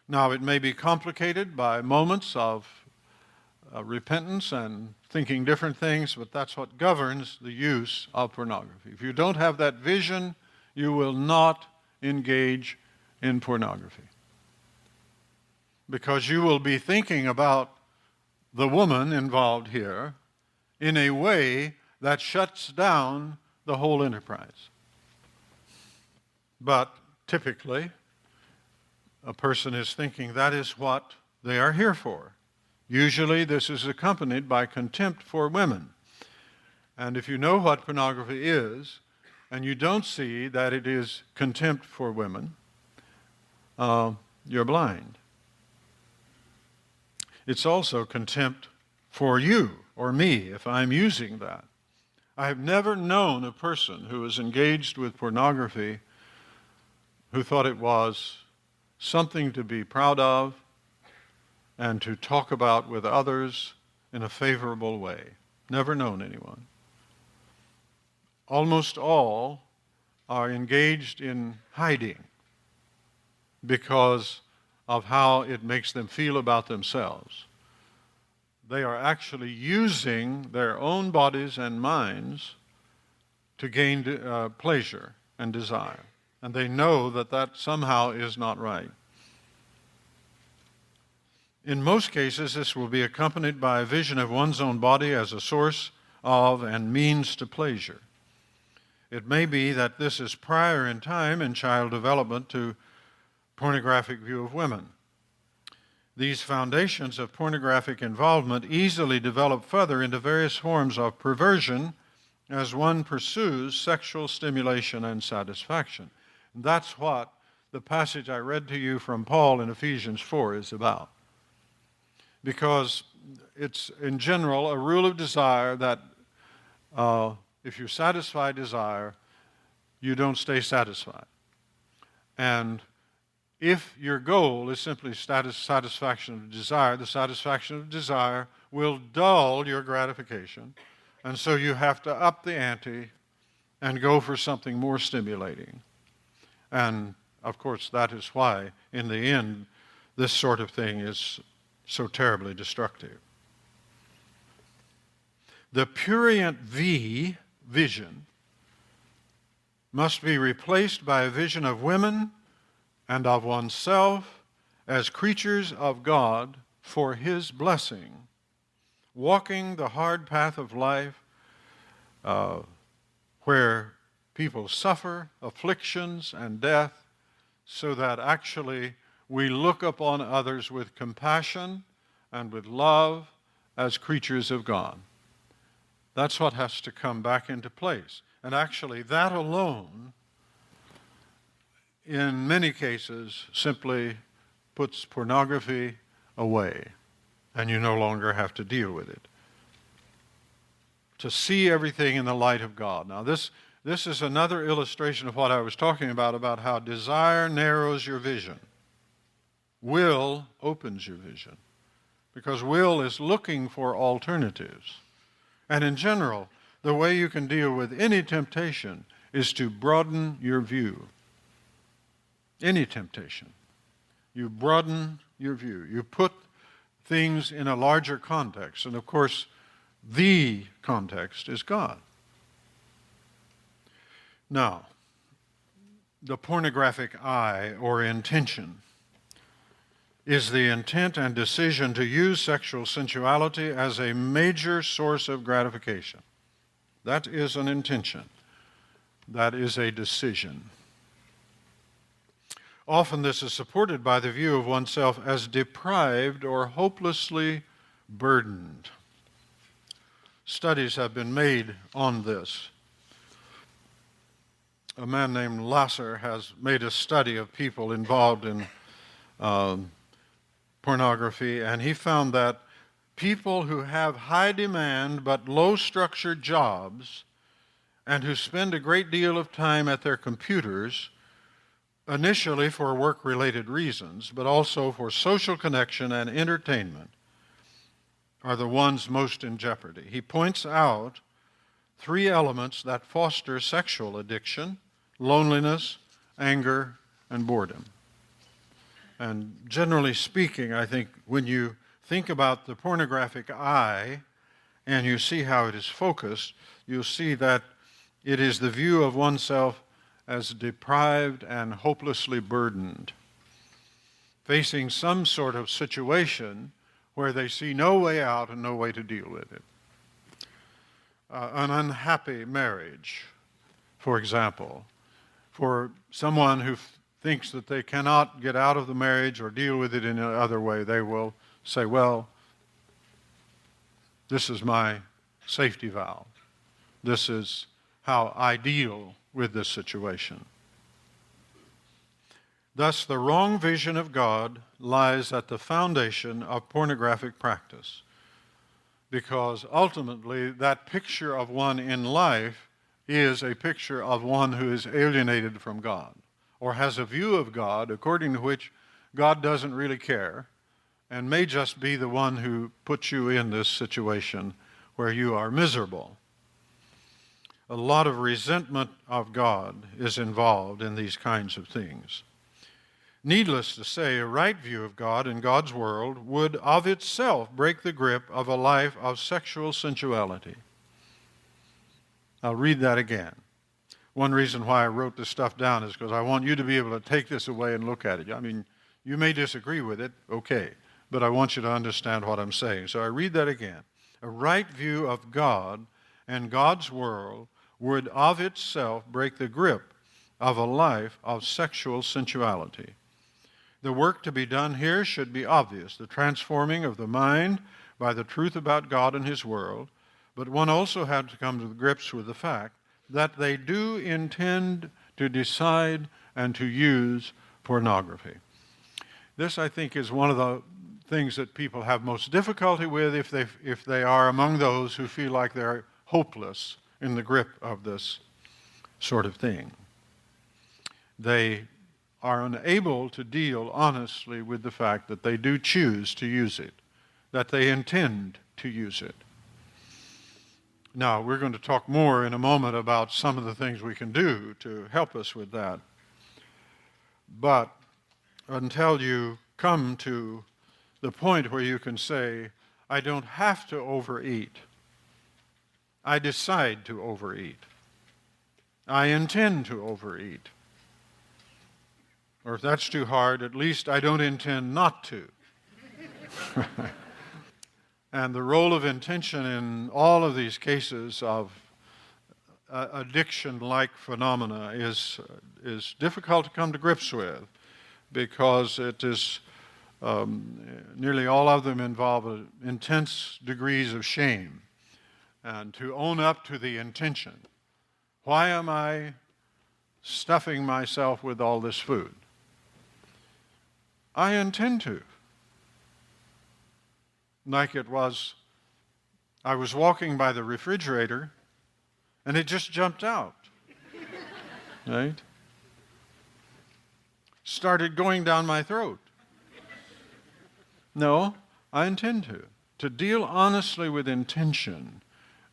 Now, it may be complicated by moments of repentance and thinking different things, but that's what governs the use of pornography. If you don't have that vision, you will not engage in pornography, because you will be thinking about the woman involved here in a way that shuts down the whole enterprise. But typically, a person is thinking that is what they are here for. Usually this is accompanied by contempt for women. And if you know what pornography is, and you don't see that it is contempt for women, you're blind. It's also contempt for you or me if I'm using that. I have never known a person who was engaged with pornography who thought it was something to be proud of and to talk about with others in a favorable way. Never known anyone. Almost all are engaged in hiding because of how it makes them feel about themselves. They are actually using their own bodies and minds to gain pleasure and desire. And they know that that somehow is not right. In most cases, this will be accompanied by a vision of one's own body as a source of and means to pleasure. It may be that this is prior in time in child development to pornographic view of women. These foundations of pornographic involvement easily develop further into various forms of perversion as one pursues sexual stimulation and satisfaction. And that's what the passage I read to you from Paul in Ephesians 4 is about. Because it's, in general, a rule of desire that if you satisfy desire, you don't stay satisfied. And if your goal is simply satisfaction of desire, the satisfaction of desire will dull your gratification. And so you have to up the ante and go for something more stimulating. And, of course, that is why, in the end, this sort of thing is so terribly destructive. The prurient vision must be replaced by a vision of women and of oneself as creatures of God for His blessing, walking the hard path of life where people suffer afflictions and death, so that actually we look upon others with compassion and with love as creatures of God. That's what has to come back into place. And actually, that alone, in many cases, simply puts pornography away, and you no longer have to deal with it. To see everything in the light of God. Now, this is another illustration of what I was talking about how desire narrows your vision. Will opens your vision, because will is looking for alternatives. And in general, the way you can deal with any temptation is to broaden your view. Any temptation. You broaden your view. You put things in a larger context. And of course, the context is God. Now, the pornographic eye or intention is the intent and decision to use sexual sensuality as a major source of gratification. That is an intention. That is a decision. Often this is supported by the view of oneself as deprived or hopelessly burdened. Studies have been made on this. A man named Lasser has made a study of people involved in pornography, and he found that people who have high demand but low structured jobs and who spend a great deal of time at their computers, initially for work-related reasons, but also for social connection and entertainment, are the ones most in jeopardy. He points out 3 elements that foster sexual addiction: loneliness, anger, and boredom. And generally speaking, I think when you think about the pornographic eye and you see how it is focused, you'll see that it is the view of oneself as deprived and hopelessly burdened, facing some sort of situation where they see no way out and no way to deal with it. An unhappy marriage, for example, for someone who thinks that they cannot get out of the marriage or deal with it in another way, they will say, well, this is my safety valve. This is how I deal with this situation. Thus, the wrong vision of God lies at the foundation of pornographic practice, because ultimately that picture of one in life is a picture of one who is alienated from God, or has a view of God according to which God doesn't really care and may just be the one who puts you in this situation where you are miserable. A lot of resentment of God is involved in these kinds of things. Needless to say, a right view of God and God's world would of itself break the grip of a life of sexual sensuality. I'll read that again. One reason why I wrote this stuff down is because I want you to be able to take this away and look at it. I mean, you may disagree with it, okay, but I want you to understand what I'm saying. So I read that again. A right view of God and God's world would of itself break the grip of a life of sexual sensuality. The work to be done here should be obvious, the transforming of the mind by the truth about God and His world, but one also had to come to grips with the fact that they do intend to decide and to use pornography. This, I think, is one of the things that people have most difficulty with if they are among those who feel like they're hopeless in the grip of this sort of thing. They are unable to deal honestly with the fact that they do choose to use it, that they intend to use it. Now, we're going to talk more in a moment about some of the things we can do to help us with that. But until you come to the point where you can say, I don't have to overeat. I decide to overeat. I intend to overeat. Or if that's too hard, at least I don't intend not to. And the role of intention in all of these cases of addiction-like phenomena is difficult to come to grips with, because it is nearly all of them involve intense degrees of shame. And to own up to the intention, why am I stuffing myself with all this food? I intend to. Like it was, I was walking by the refrigerator and it just jumped out. Right? Started going down my throat. No, I intend to deal honestly with intention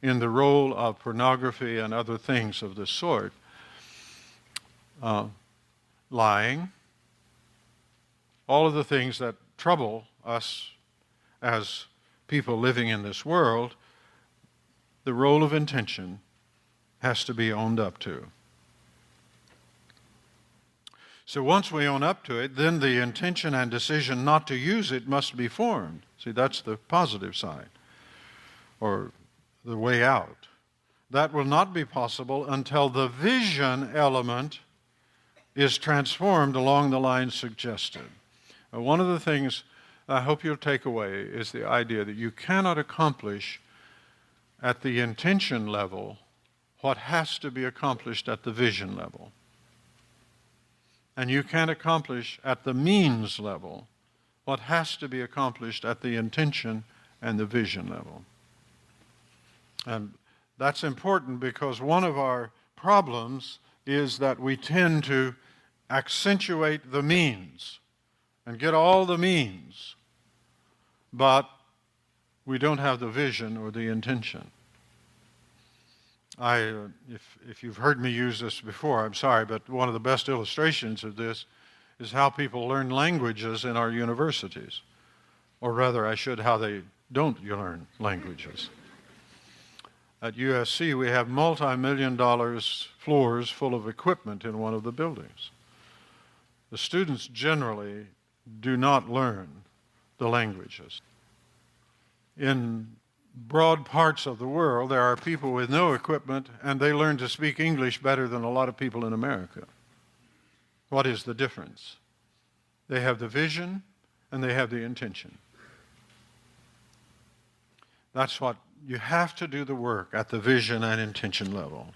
in the role of pornography and other things of this sort. Lying, all of the things that trouble us as people living in this world, the role of intention has to be owned up to. So once we own up to it, then the intention and decision not to use it must be formed. See, that's the positive side, or the way out. That will not be possible until the vision element is transformed along the lines suggested. One of the things I hope you'll take away is the idea that you cannot accomplish at the intention level what has to be accomplished at the vision level. And you can't accomplish at the means level what has to be accomplished at the intention and the vision level. And that's important because one of our problems is that we tend to accentuate the means and get all the means, but we don't have the vision or the intention. If you've heard me use this before, I'm sorry, but one of the best illustrations of this is how people learn languages in our universities. Or rather, how they don't learn languages. At USC, we have multi-million-dollar floors full of equipment in one of the buildings. The students generally do not learn the languages. In broad parts of the world, there are people with no equipment, and they learn to speak English better than a lot of people in America. What is the difference? They have the vision, and they have the intention. That's what you have to do, the work at the vision and intention level.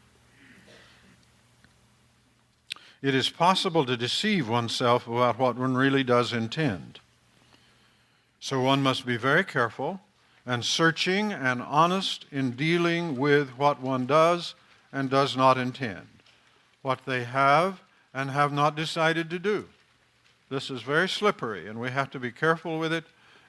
It is possible to deceive oneself about what one really does intend. So one must be very careful and searching and honest in dealing with what one does and does not intend, what they have and have not decided to do. This is very slippery, and we have to be careful with it,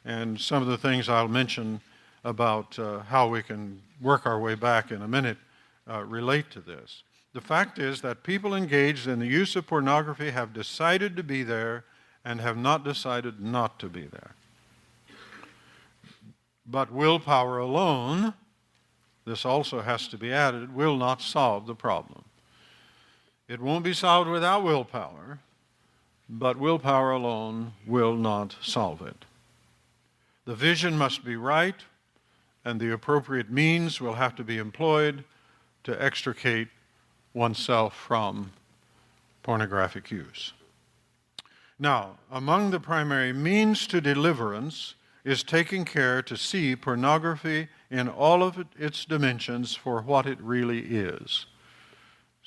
and some of the things I'll mention about how we can work our way back in a minute relate to this. The fact is that people engaged in the use of pornography have decided to be there and have not decided not to be there. But willpower alone, this also has to be added, will not solve the problem. It won't be solved without willpower, but willpower alone will not solve it. The vision must be right, and the appropriate means will have to be employed to extricate oneself from pornographic use. Now, among the primary means to deliverance is taking care to see pornography in all of its dimensions for what it really is.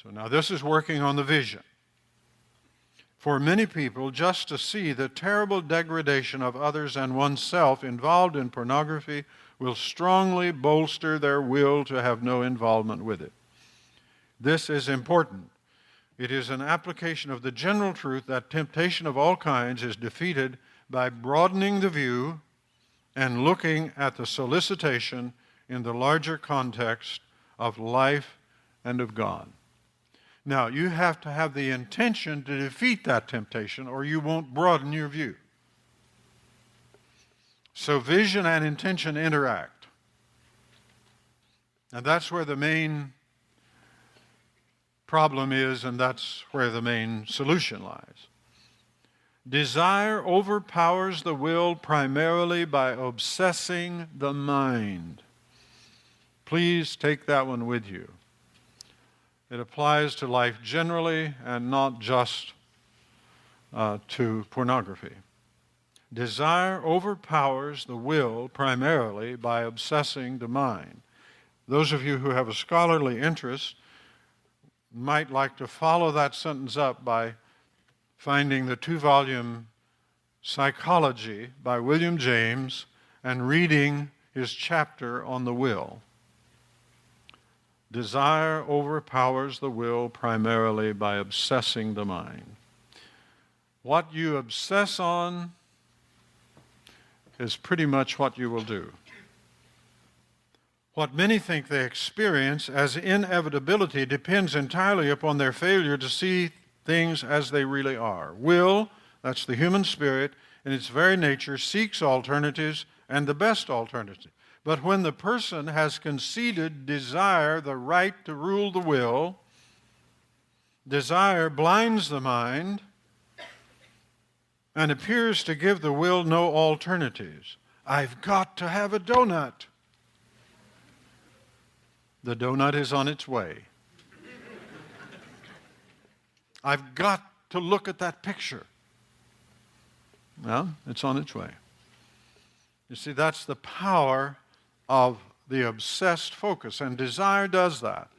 So now this is working on the vision. For many people, just to see the terrible degradation of others and oneself involved in pornography will strongly bolster their will to have no involvement with it. This is important. It is an application of the general truth that temptation of all kinds is defeated by broadening the view and looking at the solicitation in the larger context of life and of God. Now, you have to have the intention to defeat that temptation, or you won't broaden your view. So vision and intention interact. And that's where the main problem is, and that's where the main solution lies. Desire overpowers the will primarily by obsessing the mind. Please take that one with you. It applies to life generally and not just to pornography. Desire overpowers the will primarily by obsessing the mind. Those of you who have a scholarly interest might like to follow that sentence up by finding the 2-volume Psychology by William James and reading his chapter on the will. Desire overpowers the will primarily by obsessing the mind. What you obsess on is pretty much what you will do. What many think they experience as inevitability depends entirely upon their failure to see things as they really are. Will, that's the human spirit, in its very nature seeks alternatives and the best alternative. But when the person has conceded desire the right to rule the will, desire blinds the mind and appears to give the will no alternatives. I've got to have a donut. The donut is on its way. I've got to look at that picture. Well, it's on its way. You see, that's the power of the obsessed focus, and desire does that.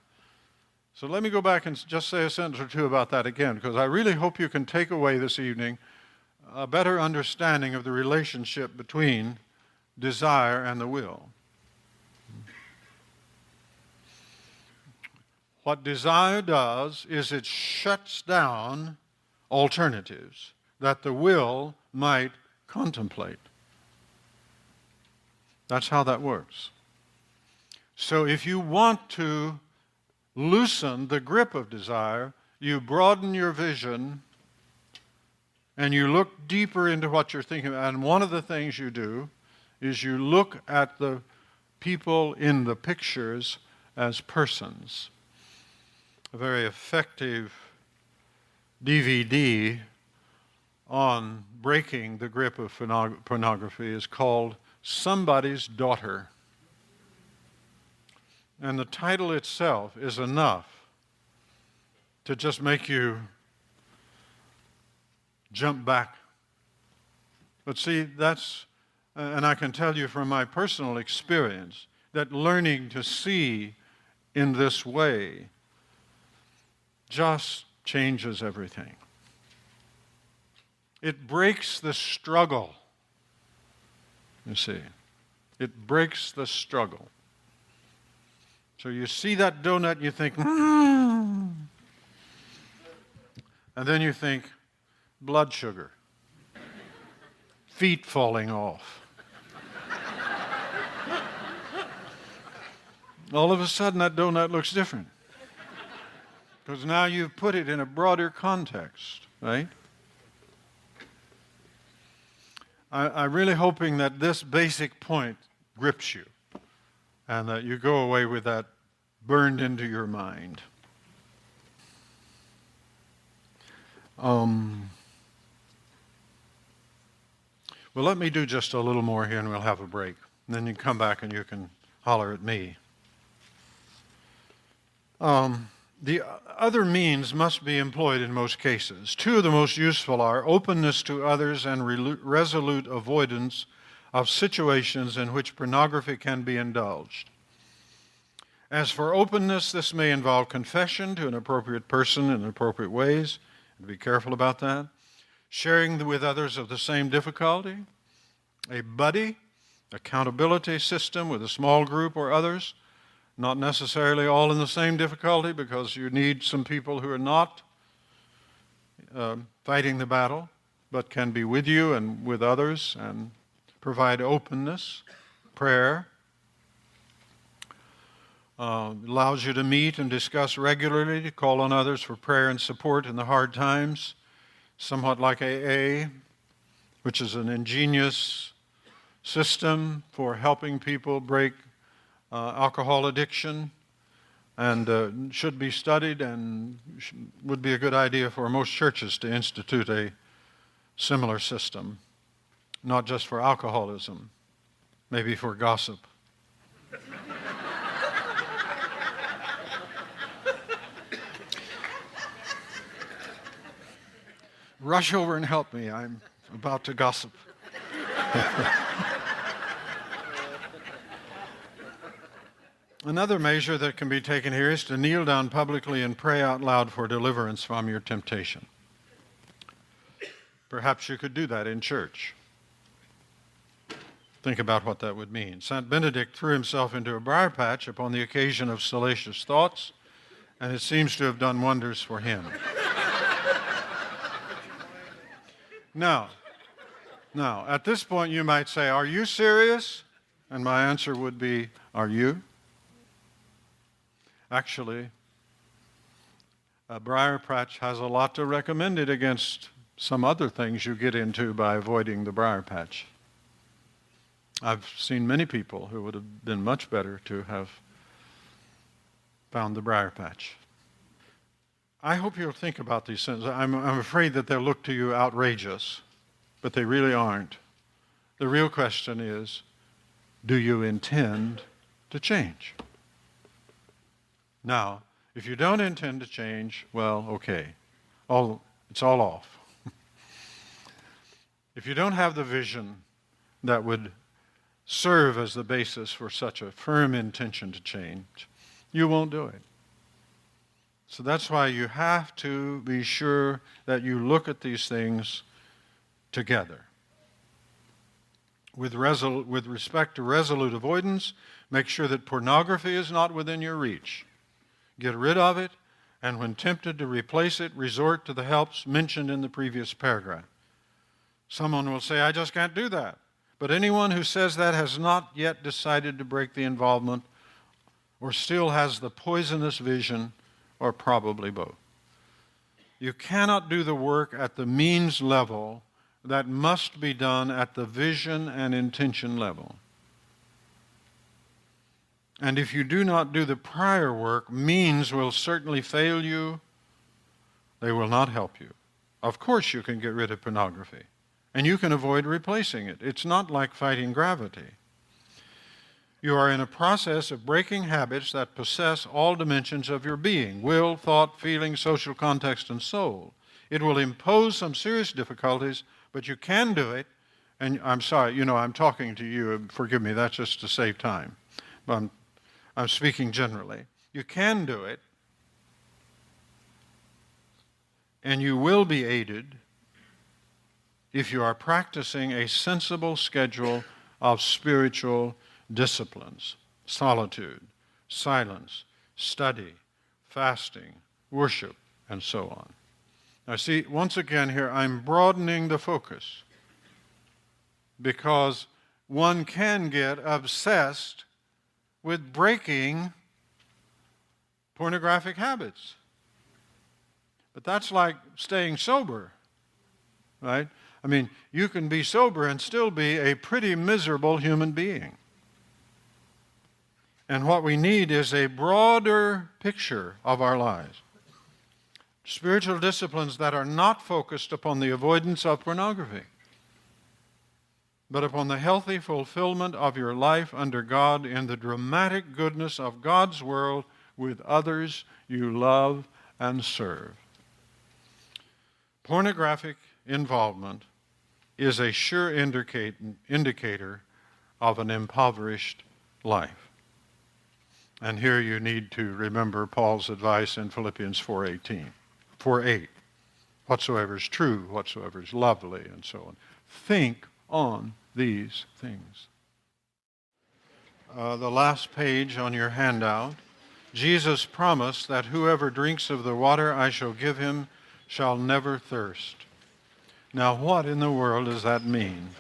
So let me go back and just say a sentence or two about that again, because I really hope you can take away this evening a better understanding of the relationship between desire and the will. What desire does is it shuts down alternatives that the will might contemplate. That's how that works. So if you want to loosen the grip of desire, you broaden your vision and you look deeper into what you're thinking about. And one of the things you do is you look at the people in the pictures as persons. A very effective DVD on breaking the grip of pornography is called Somebody's Daughter. And the title itself is enough to just make you jump back. But see, that's, and I can tell you from my personal experience, that learning to see in this way just changes everything. It breaks the struggle. You see, it breaks the struggle. So you see that donut and you think, and then you think, blood sugar, feet falling off. All of a sudden that donut looks different. Because now you've put it in a broader context, right? I'm really hoping that this basic point grips you and that you go away with that burned into your mind. Well, let me do just a little more here and we'll have a break. And then you can come back and you can holler at me. The other means must be employed in most cases. Two of the most useful are openness to others and resolute avoidance of situations in which pornography can be indulged. As for openness, this may involve confession to an appropriate person in appropriate ways, and be careful about that. Sharing with others of the same difficulty. A buddy, accountability system with a small group or others, not necessarily all in the same difficulty because you need some people who are not fighting the battle, but can be with you and with others and provide openness. Prayer allows you to meet and discuss regularly, to call on others for prayer and support in the hard times, somewhat like AA, which is an ingenious system for helping people break alcohol addiction, and should be studied and would be a good idea for most churches to institute a similar system, not just for alcoholism, maybe for gossip. Rush over and help me. I'm about to gossip. Another measure that can be taken here is to kneel down publicly and pray out loud for deliverance from your temptation. Perhaps you could do that in church. Think about what that would mean. St. Benedict threw himself into a briar patch upon the occasion of salacious thoughts, and it seems to have done wonders for him. Now, at this point you might say, are you serious? And my answer would be, are you? Actually, a briar patch has a lot to recommend it against some other things you get into by avoiding the briar patch. I've seen many people who would have been much better to have found the briar patch. I hope you'll think about these things. I'm afraid that they'll look to you outrageous, but they really aren't. The real question is, do you intend to change? Now, if you don't intend to change, well, okay. It's all off. If you don't have the vision that would serve as the basis for such a firm intention to change, you won't do it. So that's why you have to be sure that you look at these things together. With respect to resolute avoidance, make sure that pornography is not within your reach. Get rid of it, and when tempted to replace it, resort to the helps mentioned in the previous paragraph. Someone will say, I just can't do that. But anyone who says that has not yet decided to break the involvement or still has the poisonous vision, or probably both. You cannot do the work at the means level that must be done at the vision and intention level. And if you do not do the prior work, means will certainly fail you. They will not help you. Of course you can get rid of pornography, and you can avoid replacing it. It's not like fighting gravity. You are in a process of breaking habits that possess all dimensions of your being: will, thought, feeling, social context, and soul. It will impose some serious difficulties, but you can do it. And I'm sorry, I'm talking to you. Forgive me, that's just to save time. But I'm speaking generally. You can do it, and you will be aided if you are practicing a sensible schedule of spiritual disciplines: solitude, silence, study, fasting, worship, and so on. Now see, once again here, I'm broadening the focus because one can get obsessed with breaking pornographic habits. But that's like staying sober, right? I mean, you can be sober and still be a pretty miserable human being. And what we need is a broader picture of our lives. Spiritual disciplines that are not focused upon the avoidance of pornography, but upon the healthy fulfillment of your life under God in the dramatic goodness of God's world with others you love and serve. Pornographic involvement is a sure indicator of an impoverished life. And here you need to remember Paul's advice in Philippians 4:8. Whatsoever is true, whatsoever is lovely, and so on. Think on these things. The last page on your handout, Jesus promised that whoever drinks of the water I shall give him shall never thirst. Now, what in the world does that mean?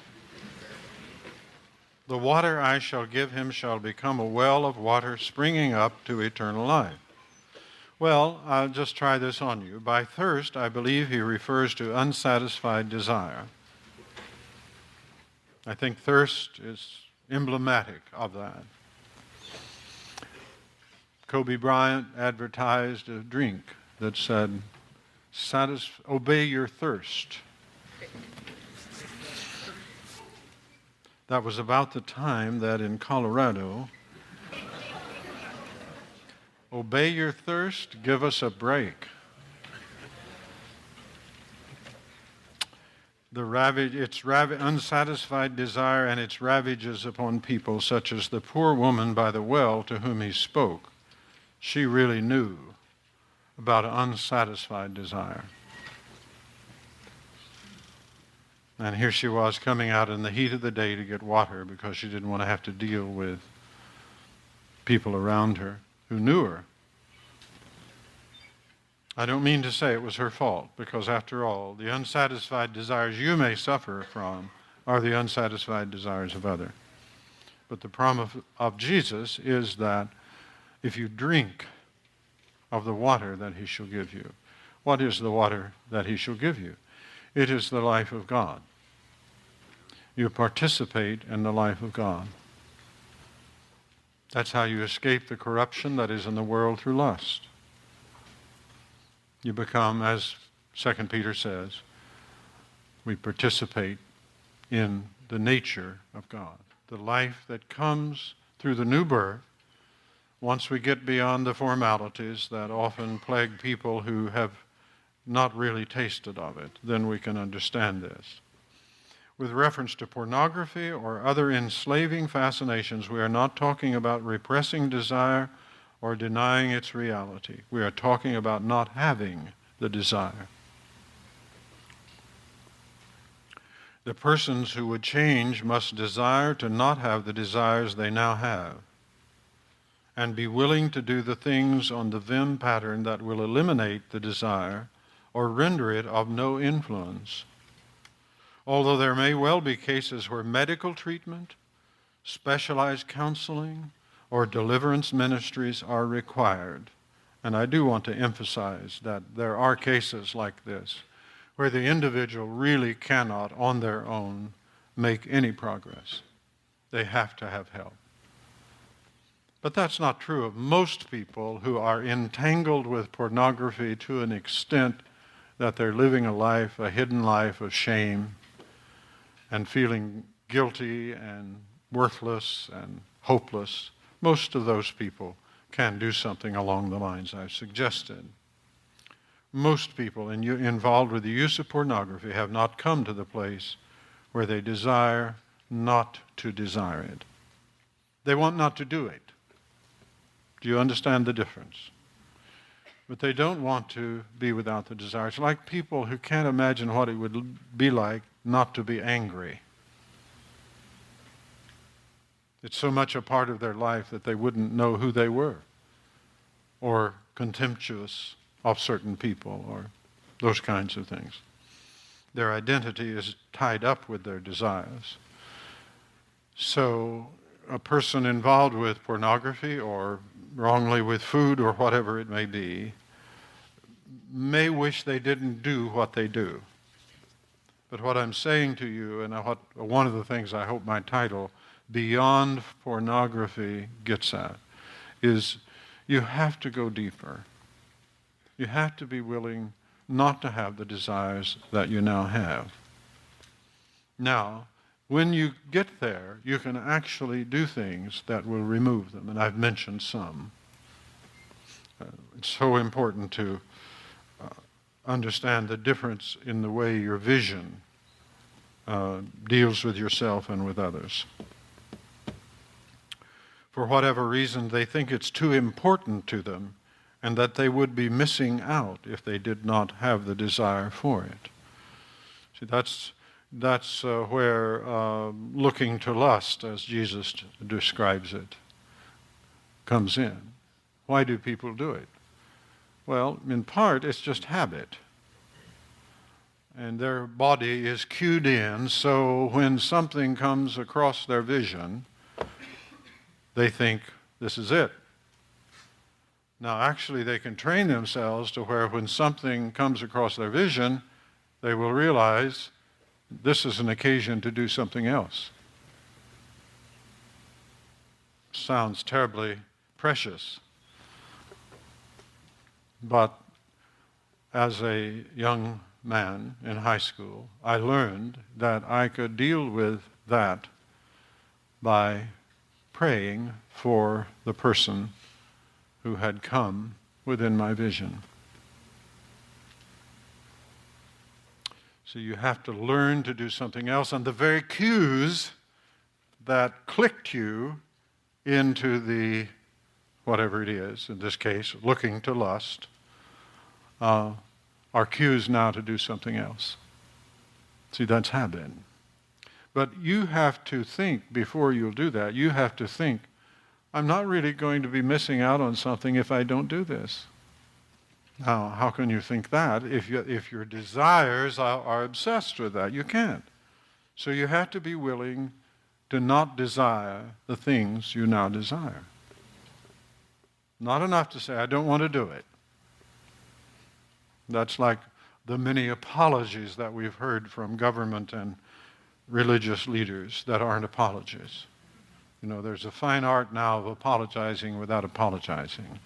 The water I shall give him shall become a well of water springing up to eternal life. Well, I'll just try this on you. By thirst, I believe he refers to unsatisfied desire. I think thirst is emblematic of that. Kobe Bryant advertised a drink that said, obey your thirst. That was about the time that in Colorado, obey your thirst, give us a break. Its unsatisfied desire and its ravages upon people, such as the poor woman by the well to whom he spoke. She really knew about unsatisfied desire. And here she was coming out in the heat of the day to get water because she didn't want to have to deal with people around her who knew her. I don't mean to say it was her fault, because after all, the unsatisfied desires you may suffer from are the unsatisfied desires of others. But the promise of Jesus is that if you drink of the water that he shall give you, what is the water that he shall give you? It is the life of God. You participate in the life of God. That's how you escape the corruption that is in the world through lust. You become, as 2 Peter says, we participate in the nature of God. The life that comes through the new birth, once we get beyond the formalities that often plague people who have not really tasted of it, then we can understand this. With reference to pornography or other enslaving fascinations, we are not talking about repressing desire or denying its reality. We are talking about not having the desire. The persons who would change must desire to not have the desires they now have, and be willing to do the things on the Vim pattern that will eliminate the desire or render it of no influence. Although there may well be cases where medical treatment, specialized counseling, or deliverance ministries are required. And I do want to emphasize that there are cases like this where the individual really cannot on their own make any progress. They have to have help. But that's not true of most people who are entangled with pornography to an extent that they're living a hidden life of shame and feeling guilty and worthless and hopeless. Most of those people can do something along the lines I've suggested. Most people involved with the use of pornography have not come to the place where they desire not to desire it. They want not to do it. Do you understand the difference? But they don't want to be without the desire. It's like people who can't imagine what it would be like not to be angry. It's so much a part of their life that they wouldn't know who they were, or contemptuous of certain people, or those kinds of things. Their identity is tied up with their desires. So a person involved with pornography or wrongly with food or whatever it may be may wish they didn't do what they do. But what I'm saying to you, and one of the things I hope my title, Beyond Pornography, gets at, is you have to go deeper. You have to be willing not to have the desires that you now have. Now, when you get there, you can actually do things that will remove them, and I've mentioned some. It's so important to understand the difference in the way your vision deals with yourself and with others. For whatever reason, they think it's too important to them and that they would be missing out if they did not have the desire for it. See, that's where looking to lust, as Jesus describes it, comes in. Why do people do it? Well, in part, it's just habit. And their body is cued in, so when something comes across their vision, they think, this is it. Now, actually, they can train themselves to where when something comes across their vision, they will realize this is an occasion to do something else. Sounds terribly precious. But as a young man in high school, I learned that I could deal with that by praying for the person who had come within my vision. So you have to learn to do something else, and the very cues that clicked you into the, whatever it is, in this case, looking to lust, are cues now to do something else. See, that's habit. But you have to think, before you'll do that, you have to think, I'm not really going to be missing out on something if I don't do this. Now, how can you think that if your desires are obsessed with that? You can't. So you have to be willing to not desire the things you now desire. Not enough to say, I don't want to do it. That's like the many apologies that we've heard from government and religious leaders that aren't apologies. You know, there's a fine art now of apologizing without apologizing.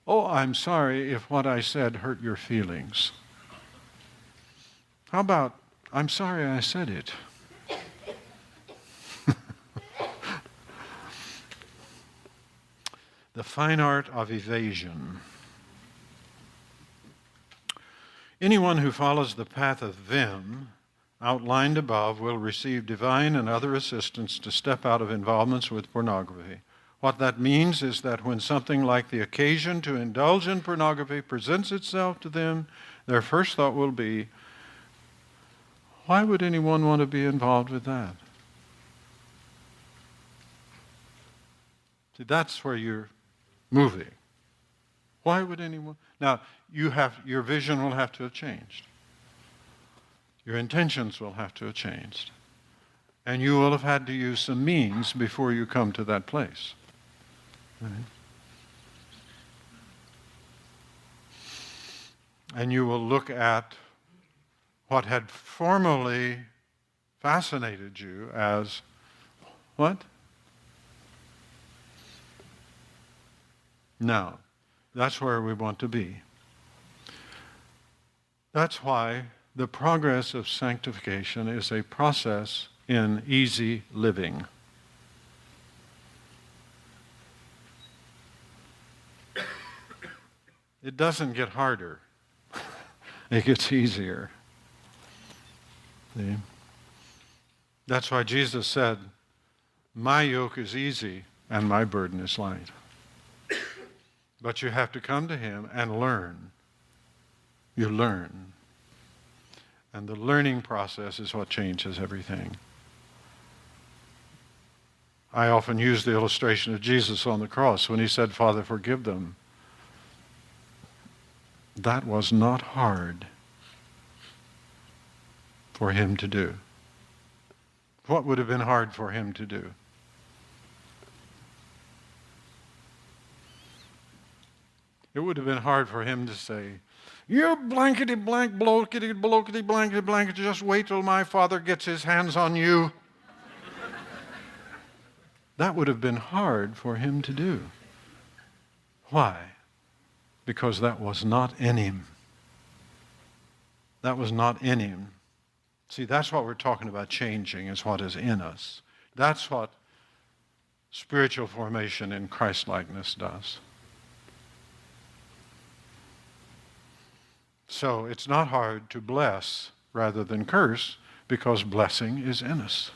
Oh, I'm sorry if what I said hurt your feelings. How about, I'm sorry I said it. The fine art of evasion. Anyone who follows the path of vim, outlined above, will receive divine and other assistance to step out of involvements with pornography. What that means is that when something like the occasion to indulge in pornography presents itself to them, their first thought will be, why would anyone want to be involved with that? See, that's where you're moving. Why would anyone? Now, your vision will have to have changed. Your intentions will have to have changed. And you will have had to use some means before you come to that place. Right? And you will look at what had formerly fascinated you as what? No. That's where we want to be. That's why the progress of sanctification is a process in easy living. It doesn't get harder. It gets easier. See? That's why Jesus said, my yoke is easy and my burden is light. But you have to come to him and learn. You learn. And the learning process is what changes everything. I often use the illustration of Jesus on the cross when he said, Father, forgive them. That was not hard for him to do. What would have been hard for him to do? It would have been hard for him to say, You blankety blank, blankety blankety blankety blankety, just wait till my father gets his hands on you. That would have been hard for him to do. Why? Because that was not in him. That was not in him. See, that's what we're talking about changing, is what is in us. That's what spiritual formation in Christ-likeness does. So it's not hard to bless rather than curse, because blessing is in us.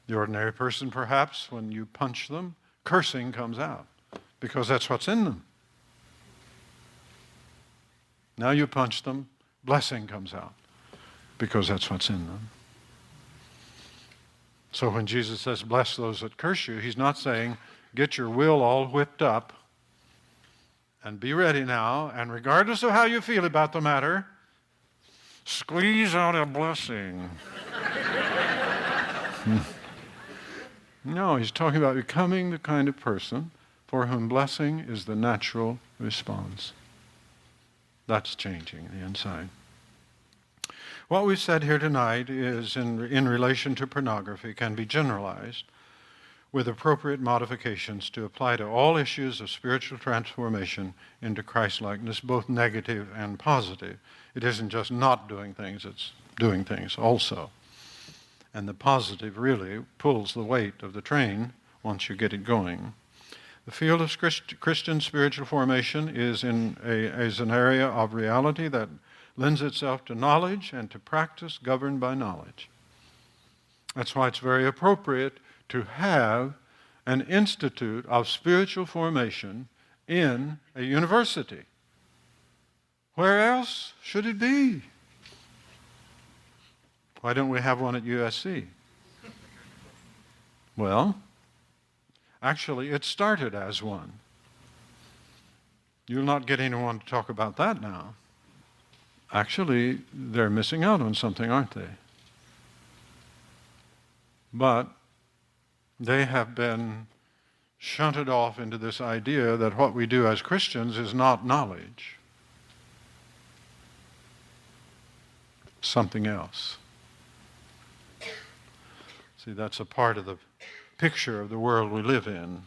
The ordinary person, perhaps, when you punch them, cursing comes out, because that's what's in them. Now you punch them, blessing comes out, because that's what's in them. So when Jesus says, bless those that curse you, he's not saying, get your will all whipped up and be ready now, and regardless of how you feel about the matter, squeeze out a blessing. No, he's talking about becoming the kind of person for whom blessing is the natural response. That's changing the inside. What we've said here tonight is, in relation to pornography, can be generalized with appropriate modifications to apply to all issues of spiritual transformation into Christ-likeness, both negative and positive. It isn't just not doing things, it's doing things also. And the positive really pulls the weight of the train once you get it going. The field of Christian spiritual formation is an area of reality that lends itself to knowledge and to practice governed by knowledge. That's why it's very appropriate to have an institute of spiritual formation in a university. Where else should it be? Why don't we have one at USC? Well, actually, it started as one. You'll not get anyone to talk about that now. Actually, they're missing out on something, aren't they? But they have been shunted off into this idea that what we do as Christians is not knowledge. Something else. See, that's a part of the picture of the world we live in.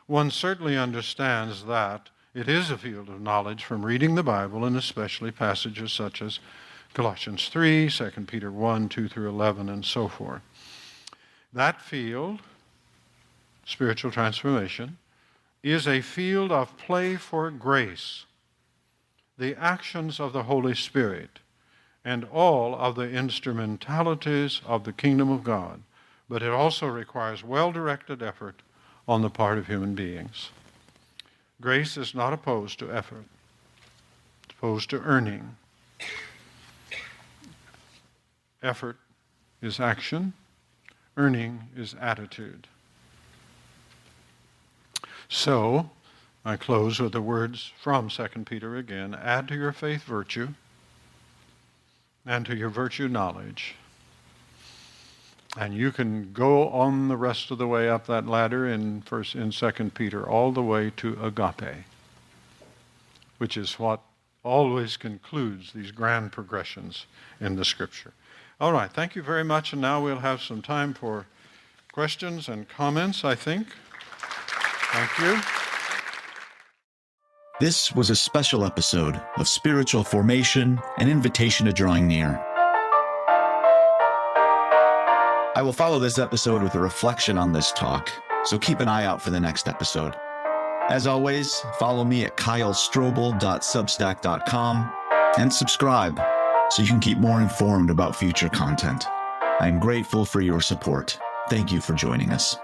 One certainly understands that it is a field of knowledge from reading the Bible, and especially passages such as Colossians 3, 2 Peter 1, 2 through 11, and so forth. That field, spiritual transformation, is a field of play for grace, the actions of the Holy Spirit, and all of the instrumentalities of the kingdom of God. But it also requires well-directed effort on the part of human beings. Grace is not opposed to effort. It's opposed to earning. Effort is action. Earning is attitude. So, I close with the words from 2 Peter again. Add to your faith virtue, and to your virtue knowledge. And you can go on the rest of the way up that ladder in 2 Peter all the way to agape, which is what always concludes these grand progressions in the Scripture. All right, thank you very much, and now we'll have some time for questions and comments, I think. Thank you. This was a special episode of Spiritual Formation, an invitation to drawing near. I will follow this episode with a reflection on this talk, so keep an eye out for the next episode. As always, follow me at kylestrobel.substack.com and subscribe so you can keep more informed about future content. I am grateful for your support. Thank you for joining us.